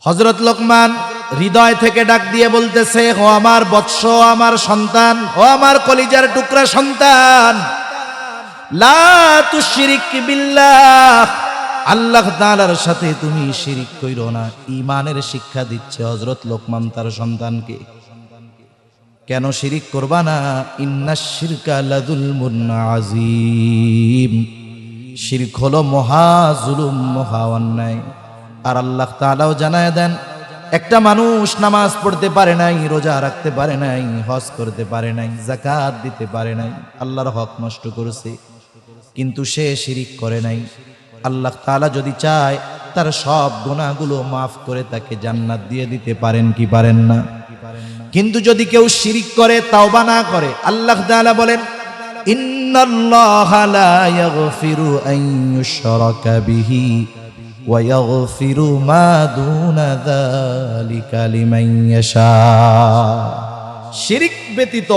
হযরত লোকমান হৃদয় থেকে ডাক দিয়ে বলতেছে, ও আমার বৎস, আমার সন্তান, ও আমার কলিজার টুকরা সন্তান, লা তুশরিক বিল্লাহ, আল্লাহ তাআলার সাথে তুমি শিরিক কইরো না। ঈমানের শিক্ষা দিচ্ছে হযরত লোকমান তার সন্তানকে। কেন শিরিক করবা না? ইন্নাশ শিরকা লাযুলমুন আযীম, শিরক হলো মহা জুলুম, মহা অন্যায়। আর আল্লাহ তাআলাও জানায় দেন, একটা মানুষ নামাজ পড়তে পারে নাই, রোজা রাখতে পারে নাই, হজ করতে পারে নাই, যাকাত দিতে পারে নাই, আল্লাহর হক নষ্ট করেছে, কিন্তু সে শিরিক করে নাই। আল্লাহ তাআলা যদি চায় তার সব গুনাহগুলো মাফ করে তাকে জান্নাত দিয়ে দিতে পারেন কি পারেন না? কিন্তু যদি কেউ শিরিক করে, তাওবা না করে, আল্লাহ তাআলা বলেন, ইন্নাল্লাহা লা ইয়াগফিরু আন ইউশরাকা বিহি ওয়া ইয়াগফিরু মা দুনা যালিকা লিমান ইয়াশা। শিরিক ব্যতীত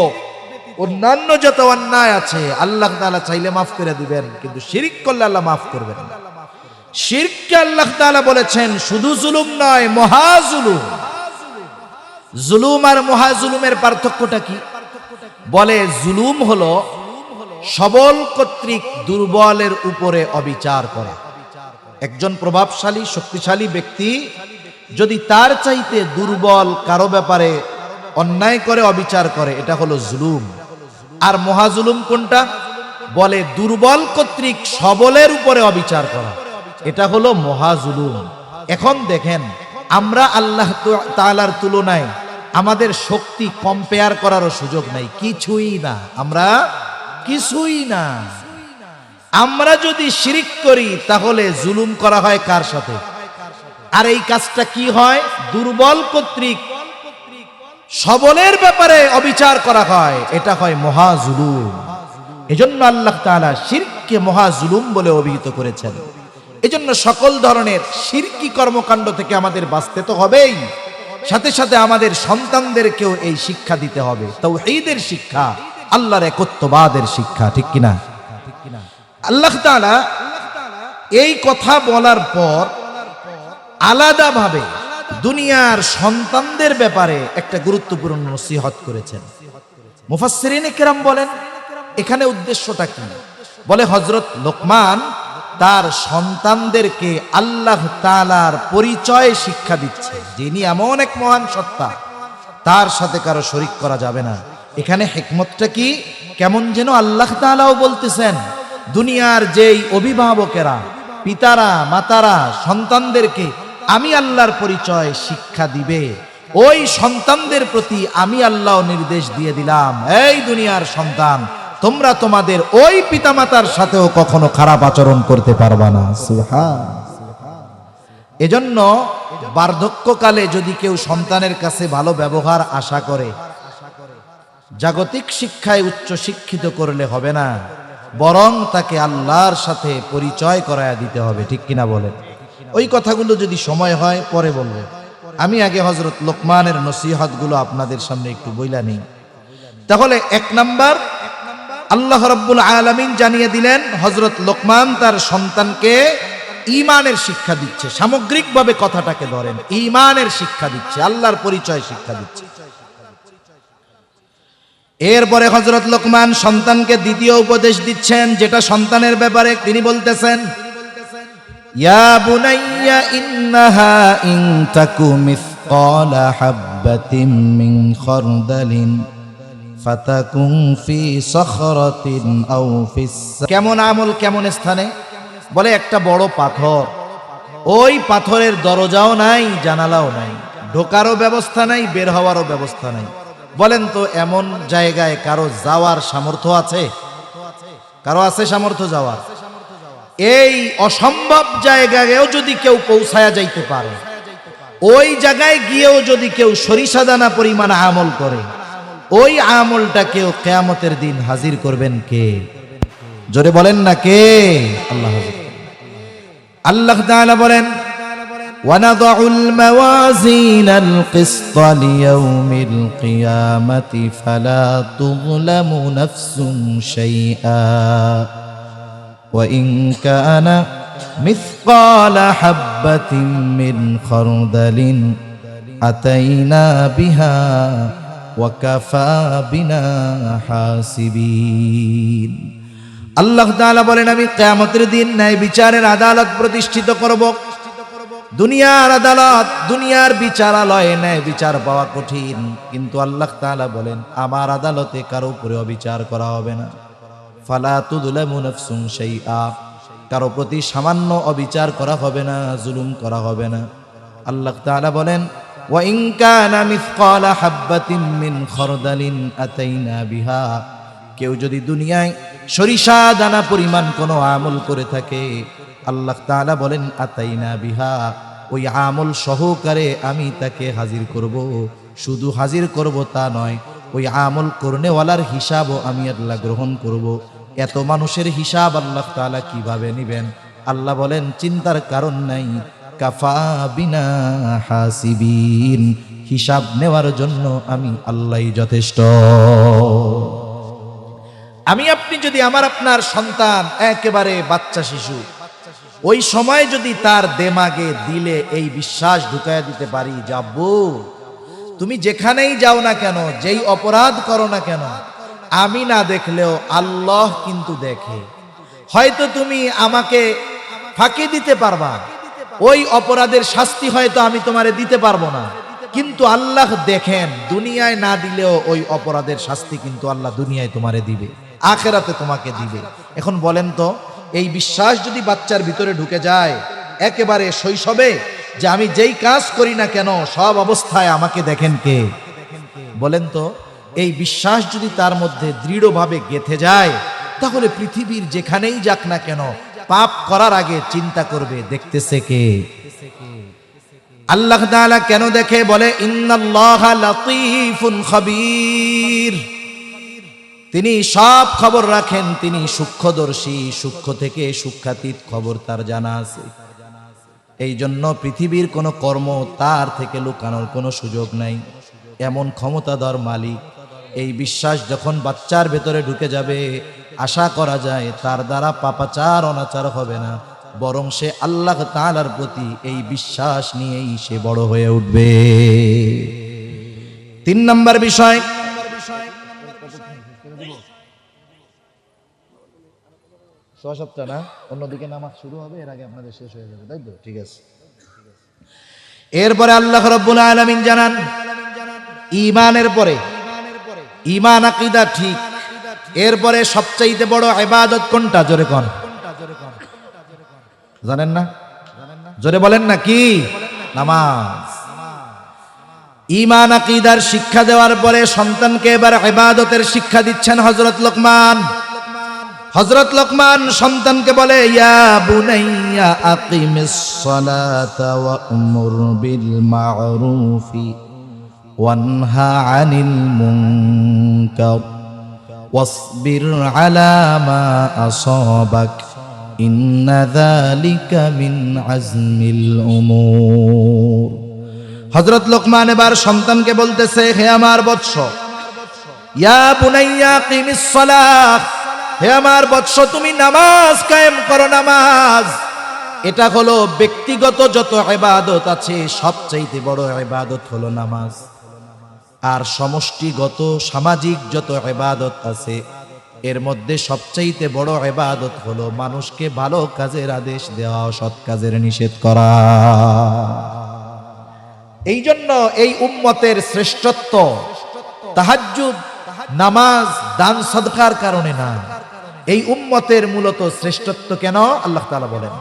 অন্যান্য যত অন্যায় আছে আল্লাহ তাআলা চাইলে মাফ করে দিবেন, কিন্তু শিরিক করলে আল্লাহ মাফ করবেন না। শিরককে আল্লাহ তাআলা বলেছেন শুধু জুলুম নয়, মহা জুলুম। জুলুম আর মহা জুলুমের পার্থক্যটা কি? বলে জুলুম হলো সবল কর্তৃক দুর্বলের উপরে অবিচার করা। একজন প্রভাবশালী শক্তিশালী ব্যক্তি যদি তার চাইতে দুর্বল কারো ব্যাপারে অন্যায় করে, অবিচার করে, এটা হলো জুলুম। আর মহা জুলুম কোনটা? বলে দুর্বল কর্তৃক সবলের উপরে অবিচার করা, এটা হলো মহা জুলুম। এখন দেখেন, আমরা আল্লাহ তাআলার তুলনায় আমাদের শক্তি কম্পেয়ার করারও সুযোগ নাই, কিছুই না, আমরা কিছুই না। আমরা যদি শিরিক করি তাহলে জুলুম করা হয় কার সাথে? আর এই কাজটা কি হয়? দুর্বল কর্তৃক সবলের ব্যাপারে অবিচার করা হয়, এটা হয় মহা জুলুম। এজন্য আল্লাহ তাআলা শিরককে মহা জুলুম বলে অভিহিত করেছেন। এজন্য সকল ধরনের শিরকি কর্মকাণ্ড থেকে আমাদের বাঁচতে তো হবেই, সাথে সাথে আমাদের সন্তানদেরকেও এই শিক্ষা দিতে হবে, তাওহীদের শিক্ষা, আল্লাহর একত্ববাদের শিক্ষা, ঠিক কিনা? আল্লাহ তাআলা এই কথা বলার পর আলাদাভাবে দুনিয়ার সন্তানদের ব্যাপারে একটা গুরুত্বপূর্ণ নসিহত করেছেন। মুফাসসিরিনে কেরাম বলেন এখানে উদ্দেশ্যটা কি? বলে হযরত লোকমান তার সন্তানদেরকে আল্লাহ তাআলার পরিচয় শিক্ষা দিচ্ছে, যিনি এমন এক মহান সত্তা, তার সাথে কারো শরীক করা যাবে না। এখানে হিকমতটা কি? কেমন যেন আল্লাহ তাআলাও বলতেছেন, দুনিয়ার যেই অভিভাবকেরা, পিতারা, মাতারা সন্তানদেরকে আমি আল্লাহর পরিচয় শিক্ষা দিবে, ওই সন্তানদের প্রতি আমি আল্লাহ নির্দেশ দিয়ে দিলাম, এই দুনিয়ার সন্তান, তোমরা তোমাদের ওই পিতামাতার সাথেও কখনো খারাপ আচরণ করতে পারবা না। সুবহান। এজন্য বার্ধক্যকালে যদি কেউ সন্তানের কাছে ভালো ব্যবহার আশা করে, জাগতিক শিক্ষায় উচ্চ শিক্ষিত করলে হবে না, বরং তাকে আল্লাহর সাথে পরিচয় করায়া দিতে হবে। ঠিক কিনা বলেন? ওই কথাগুলো যদি সময় হয় পরে বলবো। আমি আগে হযরত লোকমানের নসিহতগুলো আপনাদের সামনে একটু বইলা নেই। তাহলে এক নাম্বার, আল্লাহ রাব্বুল আলামিন জানিয়ে দিলেন হযরত লোকমান তার সন্তানকে ঈমানের শিক্ষা দিচ্ছে। সামগ্রিকভাবে কথাটাকে ধরেন, ঈমানের শিক্ষা দিচ্ছে, আল্লাহর পরিচয় শিক্ষা দিচ্ছে। এরপরে হযরত লোকমান সন্তানকে দ্বিতীয় উপদেশ দিচ্ছেন, যেটা সন্তানের ব্যাপারে তিনি বলতেছেন, ইয়া বুনাইয়া ইন্নাহা ইন তাকু মিসকালা হাববাতিন মিন খারদালিন ফাতাকুন ফি সখরাতিন আও ফিস। কেমন আমল কেমন স্থানে? বলে একটা বড় পাথর, ওই পাথরের দরজাও নাই, জানালাও নাই, ঢোকারও ব্যবস্থা নাই, বের হওয়ারও ব্যবস্থা নাই। বলেন তো এমন জায়গায় কারো যাওয়ার সামর্থ্য আছে? কারো আছে সামর্থ্য যাওয়ার? এই অসম্ভব জায়গায়ও যদি কেউ পৌঁছায়া যাইতে পারে, ওই জায়গায় গিয়েও যদি কেউ সরিষা দানা পরিমাণ আমল করে, ওই আমলটা কেউ কিয়ামতের দিন হাজির করবেন কে? জোরে বলেন না কে? আল্লাহ। আল্লাহ তাআলা বলেন, وَنَضَعُ الْمَوَازِينَ الْقِسْطَ لِيَوْمِ الْقِيَامَةِ فَلَا تُظْلَمُ نَفْسٌ شَيْئًا وَإِنْ كَانَ مِثْقَالَ حَبَّةٍ مِّنْ خَرْدَلٍ أَتَيْنَا بِهَا وَكَفَى بِنَا حَاسِبِينَ। আল্লাহ তাআলা বলেন, আমি কিয়ামতের দিন ন্যায় বিচারের আদালত প্রতিষ্ঠিত করব। দুনিয়ার আদালত, দুনিয়ার বিচারালয়ে ন্যায় বিচার পাওয়া কঠিন, কিন্তু আল্লাহ তাআলা বলেন আমার আদালতে কারো উপরে অবিচার করা হবে না। ফালা তুযলামু নাফসুন শাইআ, কারো প্রতি সামান্য অবিচার করা হবে না, জুলুম করা হবে না। আল্লাহ তাআলা বলেন, ওয়া ইন কানা মিসকালা হাববাতিন মিন খারদালিন আতাইনা বিহা, কেউ যদি দুনিয়ায় সরিষা দানা পরিমাণ কোনো আমল করে থাকে, আল্লাহ তাআলা বলেন আতাইনা বিহা, ওই আমল সহকারে আমি তাকে হাজির করব। শুধু হাজির করব তা নয়, ওই আমল করনেওয়ালার হিসাবও আমি আল্লাহ গ্রহণ করব। এত মানুষের হিসাব আল্লাহ তাআলা কিভাবে নেবেন? আল্লাহ বলেন চিন্তার কারণ নাই, কাফা বিনা হাসিবিন, হিসাব নেওয়ার জন্য আমি আল্লাহই যথেষ্ট। আমি আপনি যদি আমার আপনার সন্তান একেবারে বাচ্চা শিশু, ওই সময় যদি তার দেমাগে দিলে এই বিশ্বাস ঢুকায়া দিতে পারি যে আব্বু তুমি যেখানেই যাও না কেন, যেই অপরাধ করো না কেন, আমি না দেখলেও আল্লাহ কিন্তু দেখে। হয়তো তুমি আমাকে ফাঁকি দিতে পারবা, ওই অপরাধের শাস্তি হয়তো আমি তোমারে দিতে পারবো না, কিন্তু আল্লাহ দেখেন, দুনিয়ায় না দিলেও ওই অপরাধের শাস্তি কিন্তু আল্লাহ দুনিয়ায় তোমারে দিবে, আখিরাতে তোমাকে দিবে। এখন বলেন তো, এই বিশ্বাস যদি বাচ্চার ভিতরে ঢুকে যায় একেবারে শৈশবে, যে আমি যেই কাজ করি না কেন সব অবস্থায় আমাকে দেখেন কে? বলেন তো, এই বিশ্বাস যদি তার মধ্যে দৃঢ়ভাবে গেঁথে যায়, তাহলে পৃথিবীর যেখানেই যাক না কেন পাপ করার আগে চিন্তা করবে দেখতেছে কে? আল্লাহ তাআলা কেন দেখে? বলে ইন্নাল্লাহা লাতীফুন খাবীর, তিনি সব খবর রাখেন, তিনি সূক্ষ্মদর্শী, সূক্ষ্ম থেকে সূক্ষ্মাতীত খবর তার জানা আছে। এই জন্য পৃথিবীর কোনো কর্ম তার থেকে লুকানোর কোনো সুযোগ নাই, এমন ক্ষমতাধর মালিক। এই বিশ্বাস যখন বাচ্চার ভেতরে ঢুকে যাবে, আশা করা যায় তার দ্বারা পাপাচার অনাচার হবে না, বরং সে আল্লাহ তাআলার প্রতি এই বিশ্বাস নিয়েই সে বড় হয়ে উঠবে। 3 নম্বর বিষয়, সপ্তাহ না, অন্যদিকে নামাজ শুরু হবে, এর আগে আপনাদের শেষ হয়ে যাবে, তাই তো? ঠিক আছে। এরপরে আল্লাহ রাব্বুল আলামিন জানান, ঈমানের পরে ঈমান আকীদা ঠিক, এরপরে সবচাইতে বড় ইবাদত কোনটা? জোরে কোন? জানেন না? জোরে বলেন না কি? নামাজ। ঈমান আকীদার শিক্ষা দেওয়ার পরে সন্তানকে এবার ইবাদতের শিক্ষা দিচ্ছেন হযরত লোকমান। হযরত লোকমান সন্তানকে বলে, ইয়া বুনাইয়া আকিমিস সালাতা ওয়া'মুর বিল মা'রুফি ওয়ানহা আনিল মুনকার ওয়াসবির আলা মা আসাবাক ইন্না যালিকা মিন আজমিল উমুর। হযরত লোকমান এবার সন্তানকে বলতেছে, হে আমার বৎস, ইয়া বুনাইয়া আকিমিস সালাহ, হে আমার বৎস তুমি নামাজ কায়েম করো। নামাজ এটা হলো ব্যক্তিগত যত ইবাদত আছে সবচেয়ে বড় ইবাদত হলো নামাজ। আর সমষ্টিগত সামাজিক যত ইবাদত আছে এর মধ্যে সবচেয়ে বড় ইবাদত হলো মানুষকে ভালো কাজের আদেশ দেওয়া, সৎ কাজের নিষেধ করা। এই জন্য এই উম্মতের শ্রেষ্ঠত্ব তাহাজ্জুদ, নামাজ, দান সদকার কারণে না। এই উম্মতের মূলত শ্রেষ্ঠত্ব কেন? আল্লাহ তাআলা বলেন,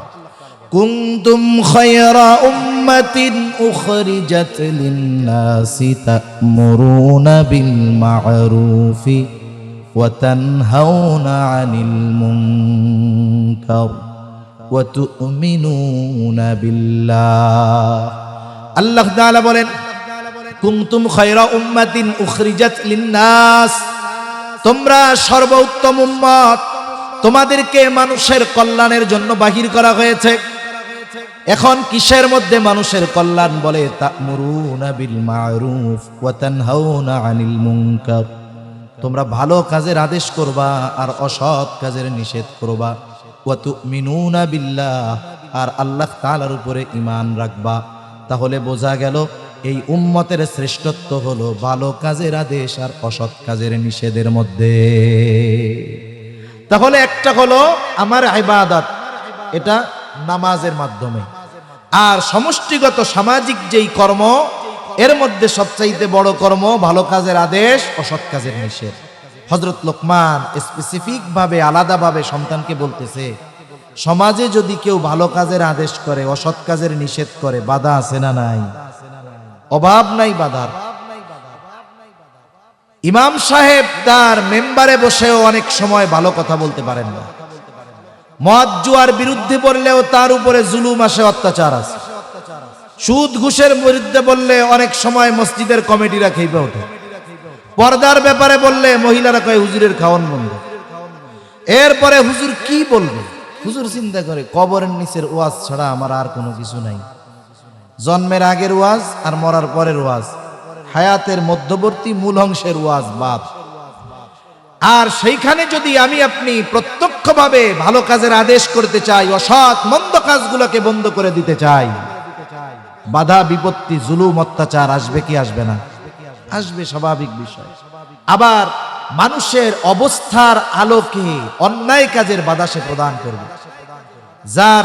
কুনতুম খায়রা উম্মাতিন উখরিজাত লিন-নাসি তা'মুরুনা বিল মা'রুফি ওয়া তানহাউনা আনিল মুনকার ওয়া তু'মিনুনা বিল্লাহ। আল্লাহ তাআলা বলেন, কুনতুম খায়রা উম্মাতিন উখরিজাত লিন-নাস, তোমরা সর্বোত্তম উম্মত, তোমাদেরকে মানুষের কল্যাণের জন্য বাহির করা হয়েছে। এখন কিসের মধ্যে মানুষের কল্যাণ? বলে তা'মুরুনা বিল মা'রুফ ওয়া তানহাউনা আনিল মুনকার, তোমরা ভালো কাজের আদেশ করবা আর অসৎ কাজের নিষেধ করবা। ওয়া তু'মিনুনা বিল্লাহ, আর আল্লাহ তাআলার উপরে ঈমান রাখবা। তাহলে বোঝা গেল এই উম্মতের শ্রেষ্ঠত্ব হলো ভালো কাজের আদেশ আর অসৎ কাজের নিষেধের মধ্যে। তাহলে একটা হলো আমার ইবাদত, এটা নামাজের মাধ্যমে, আর সমষ্টিগত সামাজিক যেই কর্ম এর মধ্যে সবচাইতে বড় কর্ম ভালো কাজের আদেশ, অসৎ কাজের নিষেধ। হযরত লোকমান স্পেসিফিক ভাবে আলাদাভাবে সন্তানকে বলতেছে, সমাজে যদি কেউ ভালো কাজের আদেশ করে, অসৎ কাজের নিষেধ করে, বাধা আছে না নাই? অভাব নাই বাধার। ইমাম সাহেব তার মেম্বারে বসেও অনেক সময় ভালো কথা বলতে পারেন না। মদ জুয়ার বিরুদ্ধে বললেও তার উপরে জুলুম আসে, অত্যাচার আছে। সুদ ঘুষের বিরুদ্ধে বললে অনেক সময় মসজিদের কমিটিরা খেপে ওঠে। পর্দার ব্যাপারে বললে মহিলারা কয় হুজুরের খাওয়ান বন্ধ। এরপরে হুজুর কি বলবে? হুজুর চিন্তা করে, কবরের নিচের ওয়াজ ছাড়া আমার আর কোনো কিছু নাই। জন্মের আগের ওয়াজ আর মরার পরের ওয়াজ, হায়াতের মধ্যবর্তী মূল অংশের ওয়াজ বাদ। আর সেইখানে যদি আমি আপনি প্রত্যক্ষভাবে ভালো কাজের আদেশ করতে চাই, অসৎ মন্দ কাজগুলোকে বন্ধ করে দিতে চাই, বাধা বিপত্তি, জুলুম, অত্যাচার আসবে কি আসবে না? আসবে, স্বাভাবিক বিষয়। আবার মানুষের অবস্থার আলোকে অন্যায় কাজের বাধা সে প্রদান করবে। যার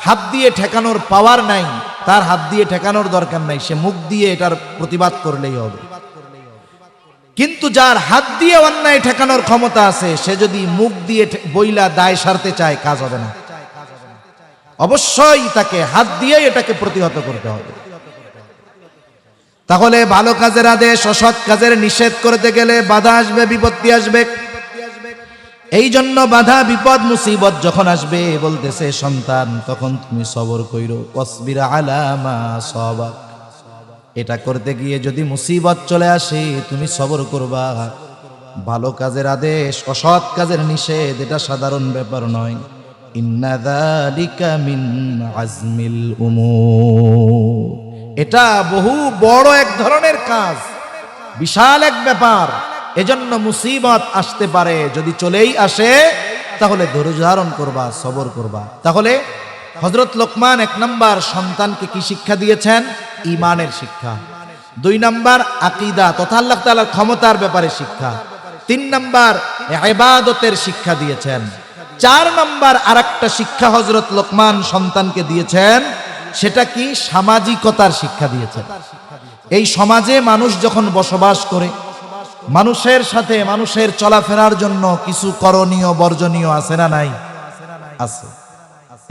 হাত দিয়ে ঠেকানোর পাওয়ার নাই, তার হাত দিয়ে ঠেকানোর দরকার নাই, সে মুখ দিয়ে এটার প্রতিবাদ করলেই হবে। কিন্তু যার হাত দিয়ে অন্যায় ঠেকানোর ক্ষমতা আছে, সে যদি মুখ দিয়ে বইলা দায় সারতে চায়, কাজ হবে না। অবশ্যই তাকে হাত দিয়ে এটাকে প্রতিহত করতে হবে। তাহলে ভালো কাজের আদেশ, অসৎ কাজের নিষেধ করতে গেলে বাধা আসবে, বিপত্তি আসবে। এই জন্য বাধা, বিপদ, মুসিবত যখন আসবে বলতেছে, সন্তান তখন তুমি সবর কইরো, ওয়াসবির আলা মা আসাবাক। এটা করতে গিয়ে যদি মুসিবত চলে আসে, তুমি সবর করবা। ভালো কাজের আদেশ, অসৎ কাজের নিষেধ এটা সাধারণ ব্যাপার নয়। ইন্না যালিকা মিন আজমিল উমুর, এটা বহু বড় এক ধরনের কাজ, বিশাল এক ব্যাপার। এজন্য মুসিবত আসতে পারে, যদি চলেই আসে তাহলে ধৈর্য ধারণ করবা, সবর করবা। তাহলে হযরত লোকমান 1 নাম্বার সন্তানকে কি শিক্ষা দিয়েছেন? ঈমানের শিক্ষা। 2 নাম্বার আকীদা তথা আল্লাহ তাআলার ক্ষমতার ব্যাপারে শিক্ষা। 3 নাম্বার ইবাদতের শিক্ষা দিয়েছেন। 4 নাম্বার আরেকটা শিক্ষা হযরত লোকমান সন্তানকে দিয়েছেন, সেটা কি? সামাজিকতার শিক্ষা দিয়েছেন। এই সমাজে মানুষ যখন বসবাস করে, মানুষের সাথে মানুষের চলাফেরার জন্য কিছু করণীয় বর্জনীয় আছে না নাই? আছে।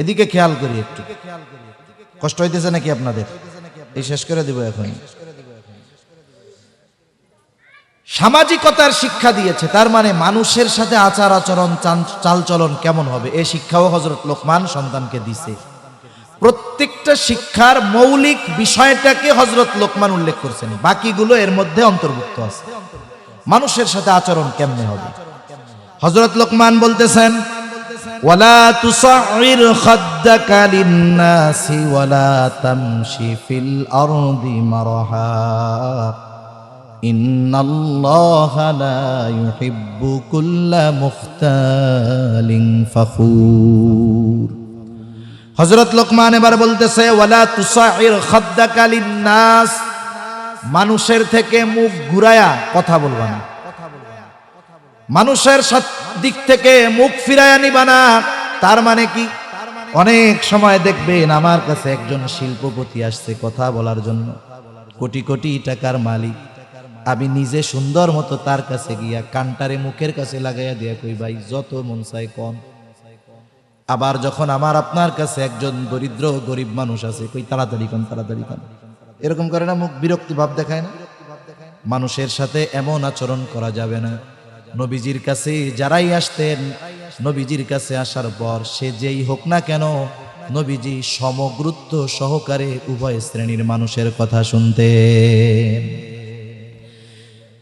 এদিকে খেয়াল করি একটু। কষ্ট হইতেছে নাকি আপনাদের? এই শেষ করে দিব এখন। সামাজিকতার শিক্ষা দিয়েছে। তার মানে মানুষের সাথে আচার আচরণ চালচলন কেমন হবে, এই শিক্ষাও হযরত লোকমান সন্তানকে দিছে। প্রত্যেকটা শিক্ষার মৌলিক বিষয়টাকে হযরত লোকমান উল্লেখ করছেন, বাকিগুলো এর মধ্যে অন্তর্ভুক্ত আছে। মানুষের সাথে আচরণ কেমনে হবে, হযরত লোকমান বলতেছেন, ওয়ালা তুসাইর খাদ্দাকা লিন্নাসি ওয়ালা তামশি ফিল আরদি মারহা ইন্নাল্লাহা লা ইউহিব্বু কুল্লা মুখতালিন ফখুর। হযরত লোকমান এবার বলতেছে, ওয়ালা তুসাইর খাদ্দাকা লিন্নাস, মানুষের থেকে মুখ ঘুরায়া কথা বলবা না, মানুষের দিক থেকে মুখ ফিরায়া নিবা না। তার মানে কি, অনেক সময় দেখবেন আমার কাছে একজন শিল্পপতি আসছে কথা বলার জন্য, কোটি কোটি টাকার মালিক, আমি নিজে সুন্দর মতো তার কাছে গিয়া কানটারে মুখের কাছে লাগাইয়া দিয়া কই, ভাই যত মন চায় কম। আবার যখন আমার আপনার কাছে একজন দরিদ্র গরিব মানুষ আছে, কই তাড়াতাড়ি কন তাড়াতাড়ি কন, এরকম করে না, মুখ বিরক্তি ভাব দেখায় না। মানুষের সাথে এমন আচরণ করা যাবে না। নবীজির কাছে যারাই আসতেন, নবীজির কাছে আসার পর সে যেই হোক না কেন, নবীজি সমগুরুত্ব সহকারে উভয় শ্রেণীর মানুষের কথা শুনতেন।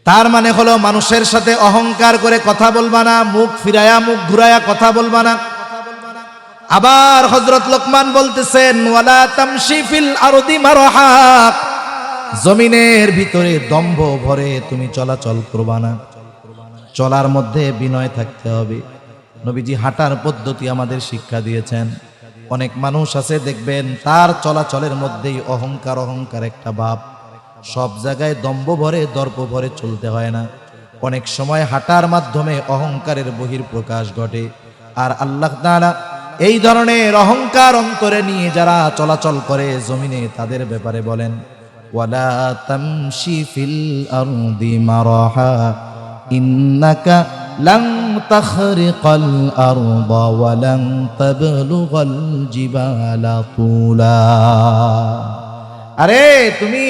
তার মানে হলো মানুষের সাথে অহংকার করে কথা বলবা না, মুখ ফিরায়া মুখ ঘুরায়া কথা বলবা না। আবার হযরত লোকমান বলতেছেন, ওয়ালা তামশি ফিল আরদি মারহা, জমিনের ভিতরে দম্ভ ভরে তুমি চলাচল করবা না, চলার মধ্যে বিনয় থাকতে হবে। নবীজি হাঁটার পদ্ধতি আমাদের শিক্ষা দিয়েছেন। অনেক মানুষ আছে দেখবেন তার চলাচলের মধ্যেই অহংকার অহংকার একটা ভাব, সব জায়গায় দম্ভ ভরে দর্প ভরে চলতে হয় না। অনেক সময় হাঁটার মাধ্যমে অহংকারের বহিঃপ্রকাশ ঘটে। আর আল্লাহ তাআলা এই ধরনের অহংকার অন্তরে নিয়ে যারা চলাচল করে জমিনে, তাদের ব্যাপারে বলেন, ওয়ালা তামশি ফিল আরদি মারহা ইন্নাকা লান তাখরিকাল আরদা ওয়া লান তাবলুগাল জিবালা তুলা। আরে তুমি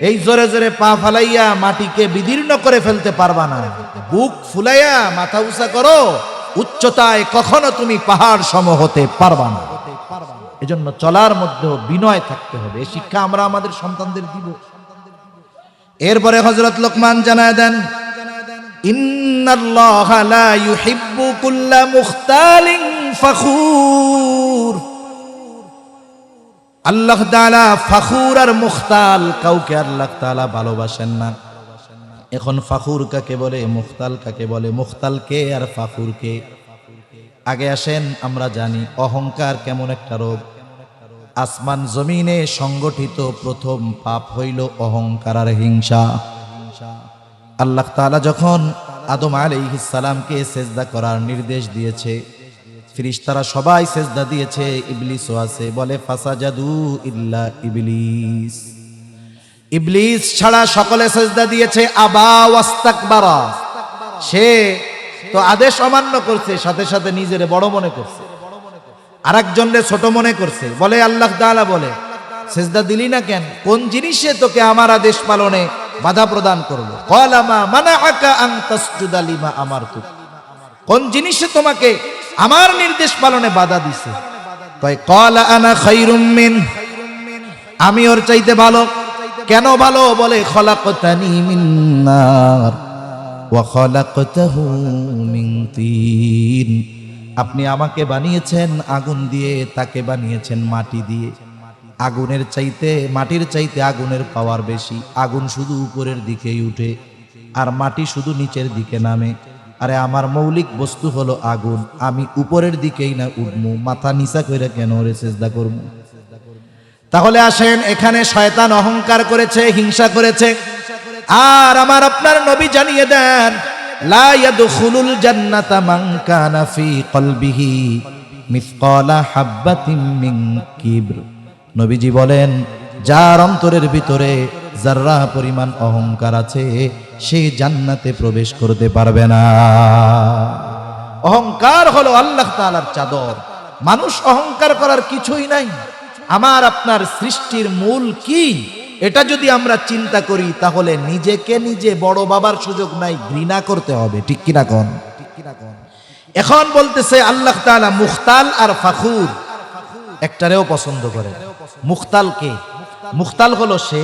এই জোরে জোরে পা ফালাইয়া মাটিকে বিদীর্ণ করে ফেলতে পারবা না, বুক ফুলাইয়া মাথা উঁচা করো, উচ্চতায় কখনো তুমি পাহাড় সম হতে পারবা না। এজন্য চলার মধ্যেও বিনয় থাকতে হবে। এই শিক্ষা আমরা আমাদের সন্তানদের দিব। এরপরে হযরত লোকমান জানায় দেন, ইন্নাল্লাহা লা ইউহিব্বু কুল্লা মুখতালিন ফখুর। আল্লাহ তাআলা ফখুর আর মুখতাল কাউকে আল্লাহ তাআলা ভালোবাসেন না। এখন ফখুর কাকে বলে, মুখতাল কাকে বলে, মুখতাল কে আর ফখুর কে? আগে আসেন আমরা জানি অহংকার কেমন একটা রোগ। আসমান জমিনে সংগঠিত প্রথম পাপ হইল অহংকার আর হিংসা। আল্লাহ তাআলা যখন আদম আলাইহিস সালামকে সেজদা করার নির্দেশ দিয়েছে, ফেরেশতারা সবাই সেজদা দিয়েছে, ইবলিসও আছে, বলে ফাসাজাদু ইল্লা ইবলিস। ইবলিস ছাড়া সকলে সেজদা দিয়েছে। আবা ওয়াস্তাকবারা, সে তো আদেশ অমান্য করছে, সাথে সাথে নিজেরে বড় মনে করছে, আরেকজনরে ছোট মনে করছে। বলে আল্লাহ তাআলা বলে, সেজদা দিলি না কেন? কোন জিনিসে তোকে আমার আদেশ পালনে বাধা প্রদান করলো? ক্বালা মা মানাআকা আন তাসজুদা লিমা আমারতুক, কোন জিনিসে তোমাকে আমার নির্দেশ পালনে বাধা দিছে? কয় ক্বালা আনা খায়রুম মিন, আমি ওর চাইতে ভালো। কেন ভালো? বলে খলাকতানি মিন নার ওয়া খলাকতাহু মিন তিন, আপনি আমাকে বানিয়েছেন আগুন দিয়ে, তাকে বানিয়েছেন মাটি দিয়ে। আগুনের চাইতে, মাটির চাইতে আগুনের পাওয়ার বেশি। আগুন শুধু উপরের দিকেই উঠে আর মাটি শুধু নিচের দিকে নামে। আরে আমার মৌলিক বস্তু হলো আগুন, আমি উপরের দিকেই না উঠবো, মাথা নিচা করে কেন ওরে সিজদা করব? তাহলে আসেন, এখানে শয়তান অহংকার করেছে, হিংসা করেছে। আর আমার আপনার নবী জানিয়ে দেন, লা ইয়াদখুলুল জান্নাতা মান কানা ফি কলবিহি মিসকালা হাববাতিন মিন কিবর। নবীজি বলেন, যার অন্তরের ভিতরে যাররা পরিমাণ অহংকার আছে, সে জান্নাতে প্রবেশ করতে পারবে না। অহংকার হলো আল্লাহ তাআলার চাদর। মানুষ অহংকার করার কিছুই নাই। আমার আপনার সৃষ্টির মূল কি? এটা যদি আমরা চিন্তা করি তাহলে নিজেকে নিজে বড় বাবার সুযোগ নাই, ঘৃণা করতে হবে। ঠিক কিনা কোন? এখন বলতেছে আল্লাহ তাআলা মুখতাল আর ফাখুর একটারেও পছন্দ করে। মুখতাল কে? মুখতাল হলো সে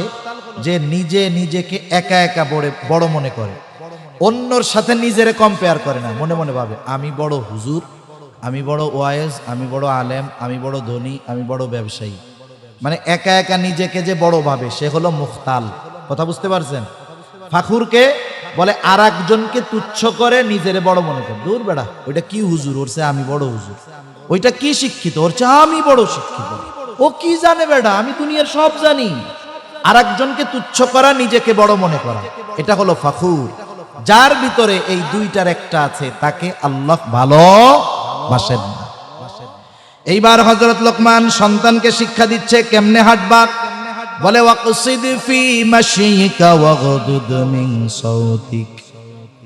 যে নিজে নিজেকে একা একা বড় মনে করে, অন্যর সাথে নিজেরে কম্পেয়ার করে না। মনে মনে ভাবে আমি বড় হুজুর, আমি বড় ওয়াইজ, আমি বড় আলেম, আমি বড় ধনী, আমি বড় ব্যবসায়ী। মানে একা একা নিজেকে যে বড় ভাবে সে হলো মুখতাল। কথা বুঝতে পারছেন? ফাখুরকে বলে আর একজনকে তুচ্ছ করে নিজেরে বড় মনে করে। দূর বেড়া, ওইটা কি হুজুর, ওর চেয়ে আমি বড় হুজুর। ওইটা কি শিক্ষিত, ওর চেয়ে আমি বড় শিক্ষিত। ও কি জানে বেড়া, আমি দুনিয়ার সব জানি। আর একজনকে তুচ্ছ করা, নিজেকে বড় মনে করা, এটা হলো ফাখুর। যার ভিতরে এই দুইটার একটা আছে তাকে আল্লাহ ভালোবাসেন না। এইবার হযরত লোকমান সন্তানকে শিক্ষা দিচ্ছে কেমনে হাঁটবা। বলে ওয়াকসিদ ফি মাশিকা ওয়াগদুদ মিন সাউতিক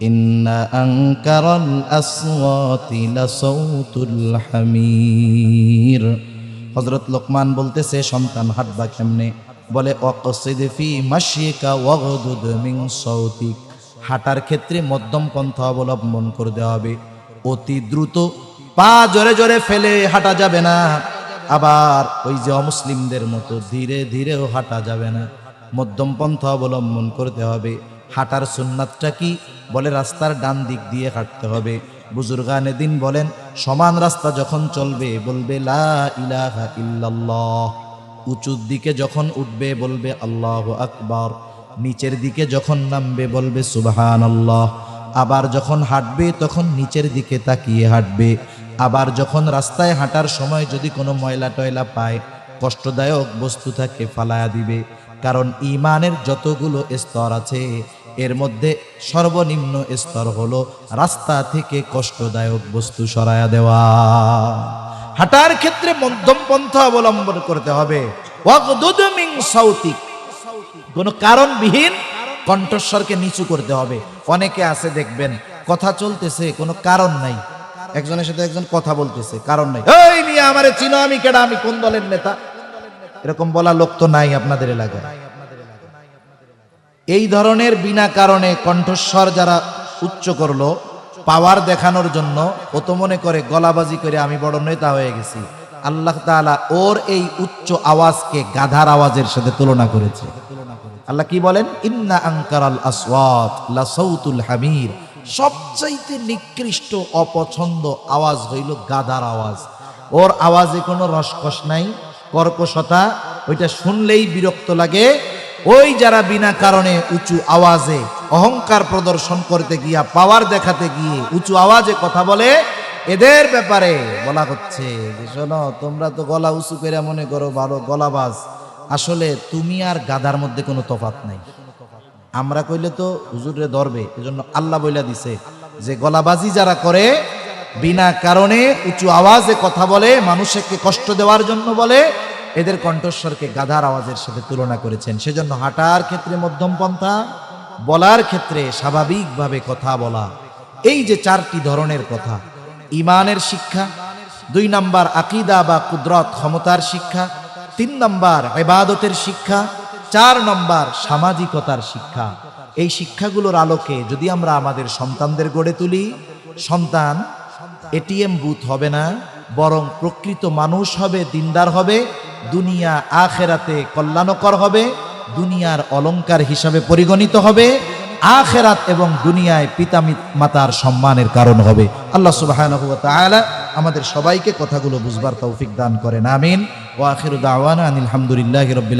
ইন্না আনকারাল আসওয়াতি লাসাউতুল হামির। হযরত লোকমান বলতেছে সন্তান হাঁটবা কেমনে? বলে ওয়াকসিদ ফি মাশিকা ওয়াগদুদ মিন সাউতিক, হাঁটার ক্ষেত্রে মধ্যম পন্থা অবলম্বন করতে হবে। অতি দ্রুত পা জোরে জোরে ফেলে হাঁটা যাবে না, আবার ওই যে অমুসলিমদের মতো ধীরে ধীরেও হাঁটা যাবে না। মধ্যম পন্থা অবলম্বন করতে হবে। হাঁটার সুন্নাতটা কি? বলে রাস্তার ডান দিক দিয়ে হাঁটতে হবে। বুজুর্গানে দিন বলেন সমান রাস্তা যখন চলবে বলবে লা ইলাহা ইল্লাল্লাহ, উঁচুর দিকে যখন উঠবে বলবে আল্লাহু আকবার, নিচের দিকে যখন নামবে বলবে সুবহানাল্লাহ। আবার যখন হাঁটবে তখন নিচের দিকে তাকিয়ে হাঁটবে। আবার যখন রাস্তায় হাঁটার সময় যদি কোনো ময়লা টয়লা পায়, কষ্টদায়ক বস্তু থাকে, ফালায়া দিবে। কারণ ঈমানের যতগুলো স্তর আছে এর মধ্যে সর্বনিম্ন স্তর হলো রাস্তা থেকে কষ্টদায়ক বস্তু সরায়া দেওয়া। হাঁটার ক্ষেত্রে মধ্যম পন্থা অবলম্বন করতে হবে। ওয়াগদুদ মিন সাউতিক, কোনো কারণবিহীন কণ্ঠস্বরকে নিচু করতে হবে। অনেকে আছে দেখবেন কথা চলতেছে কোনো কারণ নাই, একজনের সাথে একজন কথা বলতেছে কারণ নাই, এই মিয়া আমারে চিনো, আমি কেডা, আমি কোন দলের নেতা, এরকম বলা লোক তো নাই আপনাদের এলাকায়। এই ধরনের বিনা কারণে কণ্ঠস্বর যারা উচ্চ করলো পাওয়ার দেখানোর জন্য, ও তো মনে করে গলাবাজি করে আমি বড় নেতা হয়ে গেছি। আল্লাহ তাআলা ওর এই উচ্চ আওয়াজকে গাধার আওয়াজের সাথে তুলনা করেছে। আল্লাহ কি বলেন? ইন্না আনকারাল আসওয়াত লাসাউতুল হামির, সবচাইতে নিকৃষ্ট অপছন্দ আওয়াজ হইল গাধার আওয়াজ। ওর আওয়াজে কোনো রসকস নাই, কর্কশতা, ওইটা শুনলেই বিরক্ত লাগে। ওই যারা বিনা কারণে উঁচু আওয়াজে অহংকার প্রদর্শন করতে গিয়া, পাওয়ার দেখাতে গিয়ে উঁচু আওয়াজে কথা বলে, এদের ব্যাপারে বলা হচ্ছে যে শোনো, তোমরা তো গলা উঁচু করে মনে করো ভালো গলাবাজ, আসলে তুমি আর গাধার মধ্যে কোনো তফাৎ নাই। আমরা কইলে তো হুজুরে ধরবে, এজন্য আল্লাহ বইলা দিছে যে গলাবাজি যারা করে, বিনা কারণে উঁচু আওয়াজে কথা বলে, মানুষকে কষ্ট দেওয়ার জন্য বলে, এদের কণ্ঠস্বরকে গাধার আওয়াজের সাথে তুলনা করেছেন। সেজন্য হাঁটার ক্ষেত্রে মধ্যম পন্থা, বলার ক্ষেত্রে স্বাভাবিকভাবে কথা বলা। এই যে চারটি ধরনের কথা, ঈমানের শিক্ষা, 2 নাম্বার আকীদা বা কুদরত ক্ষমতার শিক্ষা, 3 নাম্বার ইবাদতের শিক্ষা, 4 নাম্বার সামাজিকতার শিক্ষা। এই শিক্ষাগুলোর আলোকে যদি আমরা আমাদের সন্তানদের গড়ে তুলি, সন্তান এটিএম বুথ হবে না, বরং প্রকৃত মানুষ হবে, দিনদার হবে, দুনিয়া আখেরাতে কল্যাণকর হবে, দুনিয়ার অলংকার হিসাবে পরিগণিত হবে, আখেরাত এবং দুনিয়ায় পিতা মাতার সম্মানের কারণ হবে। আল্লাহ সুবহানাহু ওয়া তাআলা আমাদের সবাইকে কথাগুলো বুঝবার তৌফিক দান করেন, আমিন। ওয়া আখিরু দাওয়ানা আনিল হামদুলিল্লাহি রাব্বিল